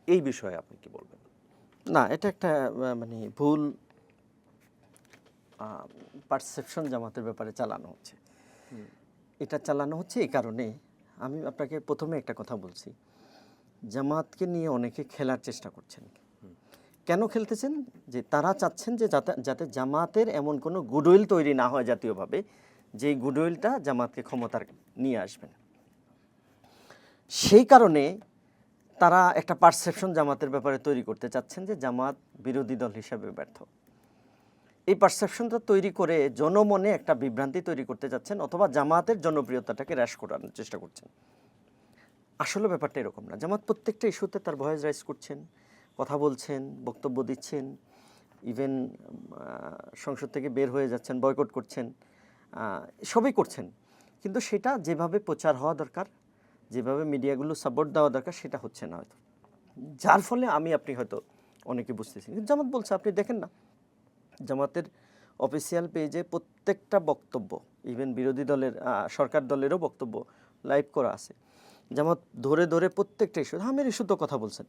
Speaker 2: এই বিষয়ে আপনি কি বলবেন?
Speaker 1: না, এটা একটা মানে ভুল পারসেপশন জামাতের ব্যাপারে চালানো হচ্ছে। এটা চালানো হচ্ছে এই কারণে, আমি আপনাকে প্রথমে একটা কথা বলছি, জামাতকে নিয়ে অনেকে খেলার চেষ্টা করছেন। কেন খেলতেছেন? যে তারা চাচ্ছেন যে যাতে জামাতের এমন কোনো গুডউইল তৈরি না হয় জাতীয়ভাবে, যেই গুডউইলটা জামাতকে ক্ষমতার নিয়ে আসবেন। সেই কারণে তারা একটা পারসেপশন জামাতের ব্যাপারে তৈরি করতে চাচ্ছেন যে জামাত বিরোধী দল হিসাবে ব্যর্থ। এই পারসেপশনটা তৈরি করে জনমনে একটা বিভ্রান্তি তৈরি করতে যাচ্ছেন, অথবা জামাতের জনপ্রিয়তাটাকে হ্রাস করানোর চেষ্টা করছেন। আসলে ব্যাপারটা এরকম না। জামাত প্রত্যেকটা ইস্যুতে তার ভয়েস রাইজ করছেন, কথা বলছেন, বক্তব্য দিচ্ছেন, ইভেন সংসদ থেকে বের হয়ে যাচ্ছেন, বয়কট করছেন, সবই করছেন। কিন্তু সেটা যেভাবে প্রচার হওয়া দরকার, যেভাবে মিডিয়াগুলো সাপোর্ট দেওয়া দরকার, সেটা হচ্ছে না হয়তো। যার ফলে আপনি হয়তো অনেকে বুঝতেছেন। কিন্তু জামাত বলছে, আপনি দেখেন না, জামাতের অফিসিয়াল পেজে প্রত্যেকটা বক্তব্য, ইভেন বিরোধী দলের সরকার দলেরও বক্তব্য লাইভ করা আছে। জামাত ধরে ধরে প্রত্যেকটা ইস্যু, হামের ইস্যুতে কথা বলছেন,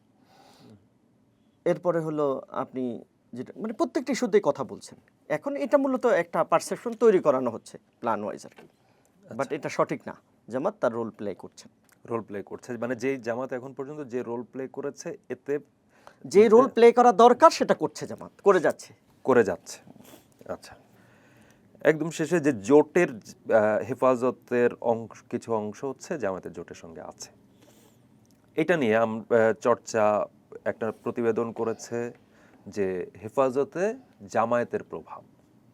Speaker 1: এরপরে হলো আপনি যেটা মানে প্রত্যেকটা ইস্যুতেই কথা বলছেন। এখন এটা মূলত একটা পারসেপশন তৈরি করানো হচ্ছে প্ল্যান ওয়াইজ আর কি, বাট এটা সঠিক না। জামাত তার রোল প্লে করছেন।
Speaker 2: রোল প্লে করছে মানে যেই জামাত এখন পর্যন্ত যে রোল প্লে করেছে, এতে
Speaker 1: যে রোল প্লে করা দরকার সেটা করছে, জামাত করে যাচ্ছে।
Speaker 2: করে যাচ্ছে। আচ্ছা, একদম শেষে যে জোটের হেফাজতের কিছু অংশ হচ্ছে জামাতের জোটের সঙ্গে আছে, এটা নিয়ে চর্চা একটা প্রতিবেদন করেছে যে হেফাজতে জামায়াতের প্রভাব।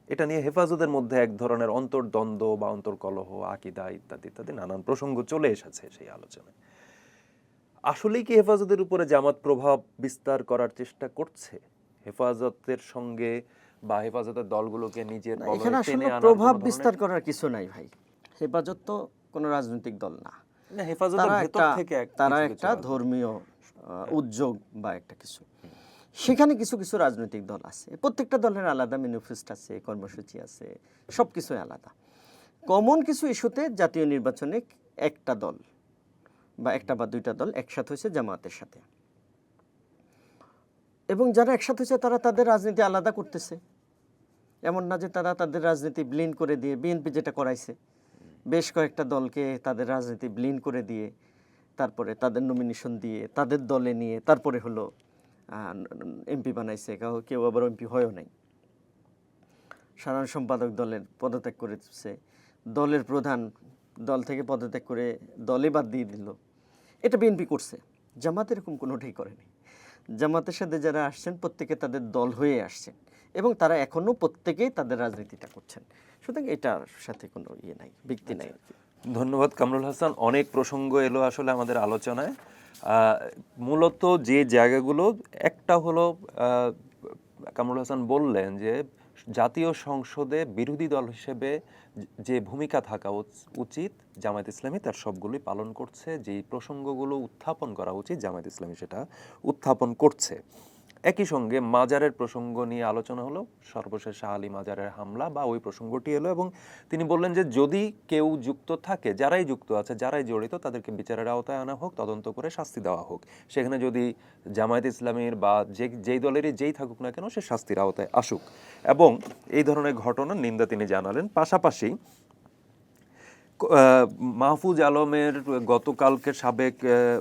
Speaker 2: এটা নিয়ে হেফাজতের মধ্যে এক ধরনের অন্তর্দ্বন্দ্ব বা অন্তর্কলহ, আকীদা ইত্যাদি ইত্যাদি নানান প্রসঙ্গ চলে এসেছে সেই আলোচনায়। আসলেই কি হেফাজতের উপরে জামাত প্রভাব বিস্তার করার চেষ্টা করছে? হেফাজতের সঙ্গে বা হেফাজতের দলগুলোকে নিজের
Speaker 1: না,
Speaker 2: বলয়ে
Speaker 1: এখানে আসলে
Speaker 2: টেনে আনার
Speaker 1: প্রভাব
Speaker 2: কোনো ধরনের-
Speaker 1: বিস্তার করার কিছু নাই ভাই। হেফাজত তো কোনো রাজনৈতিক দল না।
Speaker 2: না, হেফাজতের ভেতর থেকে
Speaker 1: তারা
Speaker 2: কিছু
Speaker 1: একটা
Speaker 2: রাজনৈতিক-
Speaker 1: ধর্মীয় উদ্যোগ বা একটা কিছু। সেখানে কিছু কিছু রাজনৈতিক দল আছে, প্রত্যেকটা দলের আলাদা ম্যানিফেস্টো আছে, কর্মসূচি আছে, সব কিছুই আলাদা। কমন কিছু ইস্যুতে জাতীয় নির্বাচনে একটা দল বা একটা বা দুইটা দল একসাথে হয়েছে জামাতের সাথে, এবং যারা একসাথে হয়েছে তারা তাদের রাজনীতি আলাদা করতেছে। এমন না যে তারা তাদের রাজনীতি ব্লিন্ড করে দিয়ে, বিএনপি যেটা করাইছে, বেশ কয়েকটা দলকে তাদের রাজনীতি ব্লিন্ড করে দিয়ে, তারপরে তাদের নমিনেশন দিয়ে তাদের দলে নিয়ে তারপরে হলো এমপি বানাইছে। কেউ আবার এমপি হয়ও নাই। সাধারণ সম্পাদক দলের পদত্যাগ করেছে, দলের প্রধান দল থেকে পদত্যাগ করে দলে বাদ দিয়ে দিল। এটা বিএনপি করছে, জামাত এরকম কোনোটাই করেনি। জামাতের সাথে যারা আসছেন প্রত্যেকে তাদের দল হয়ে আসছেন, এবং তারা এখনও প্রত্যেকেই তাদের রাজনীতিটা করছেন। সুতরাং এটার সাথে কোনো ইয়ে নাই, ব্যক্তি নাই আর কি।
Speaker 2: ধন্যবাদ কামরুল হাসান। অনেক প্রসঙ্গ এলো আসলে আমাদের আলোচনায়। মূলত যে জায়গাগুলো, একটা হলো কামরুল হাসান বললেন যে জাতীয় সংসদে বিরোধী দল হিসেবে যে ভূমিকা থাকা উচিত জামায়াত ইসলামী তার সবগুলোই পালন করছে, যেই প্রসঙ্গগুলো উত্থাপন করা উচিত জামায়াত ইসলামী সেটা উত্থাপন করছে। একই সঙ্গে মাজারের প্রসঙ্গ নিয়ে আলোচনা হলো, সর্বশেষ শাহ আলী মাজারের হামলা বা ওই প্রসঙ্গটি এলো, এবং তিনি বললেন যে যদি কেউ যুক্ত থাকে, যারাই যুক্ত আছে, যারাই জড়িত, তাদেরকে বিচারের আওতায় আনা হোক, তদন্ত করে শাস্তি দেওয়া হোক। সেখানে যদি জামায়াত ইসলামীর বা যেই দলেরই যেই থাকুক না কেন, সে শাস্তির আওতায় আসুক, এবং এই ধরনের ঘটনার নিন্দা তিনি জানালেন। পাশাপাশি মাহফুজ আলমের গতকালকে সাবেক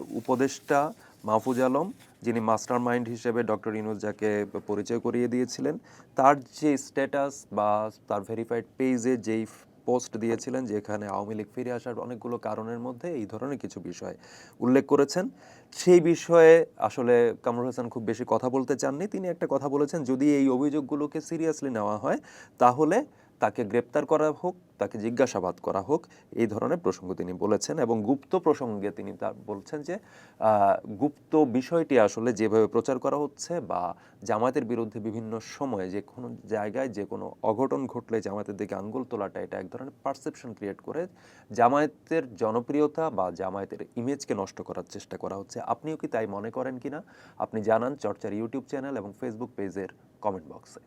Speaker 2: উপদেষ্টা মাহফুজ আলম যিনি মাস্টার মাইন্ড হিসেবে ডক্টর ইউনূস যাকে পরিচয় করিয়ে দিয়েছিলেন, তার যে স্ট্যাটাস বা তার ভেরিফাইড পেজে যেই পোস্ট দিয়েছিলেন, যেখানে আওয়ামী লীগ ফিরে আসার অনেকগুলো কারণের মধ্যে এই ধরনের কিছু বিষয় উল্লেখ করেছেন, সেই বিষয়ে আসলে কামরুল হাসান খুব বেশি কথা বলতে চাননি। তিনি একটা কথা বলেছেন, যদি এই অভিযোগগুলোকে সিরিয়াসলি নেওয়া হয় তাহলে তাকে গ্রেপ্তার করা হোক, তাকে জিজ্ঞাসাবাদ করা হোক, এই ধরনের প্রসঙ্গ তিনি বলেছেন। এবং গুপ্ত প্রসঙ্গে তিনি বলছেন যে গুপ্ত বিষয়টি আসলে যেভাবে প্রচার করা হচ্ছে বা জামায়াতের বিরুদ্ধে বিভিন্ন সময়ে যে কোনো জায়গায় যে কোনো অঘটন ঘটলে জামায়াতের দিকে আঙ্গুল তোলাটা, এটা এক ধরনের পারসেপশন ক্রিয়েট করে জামায়াতের জনপ্রিয়তা বা জামায়াতের ইমেজকে নষ্ট করার চেষ্টা করা হচ্ছে। আপনিও কি তাই মনে করেন কিনা আপনি জানান চর্চার ইউটিউব চ্যানেল এবং ফেসবুক পেজের কমেন্ট বক্সে।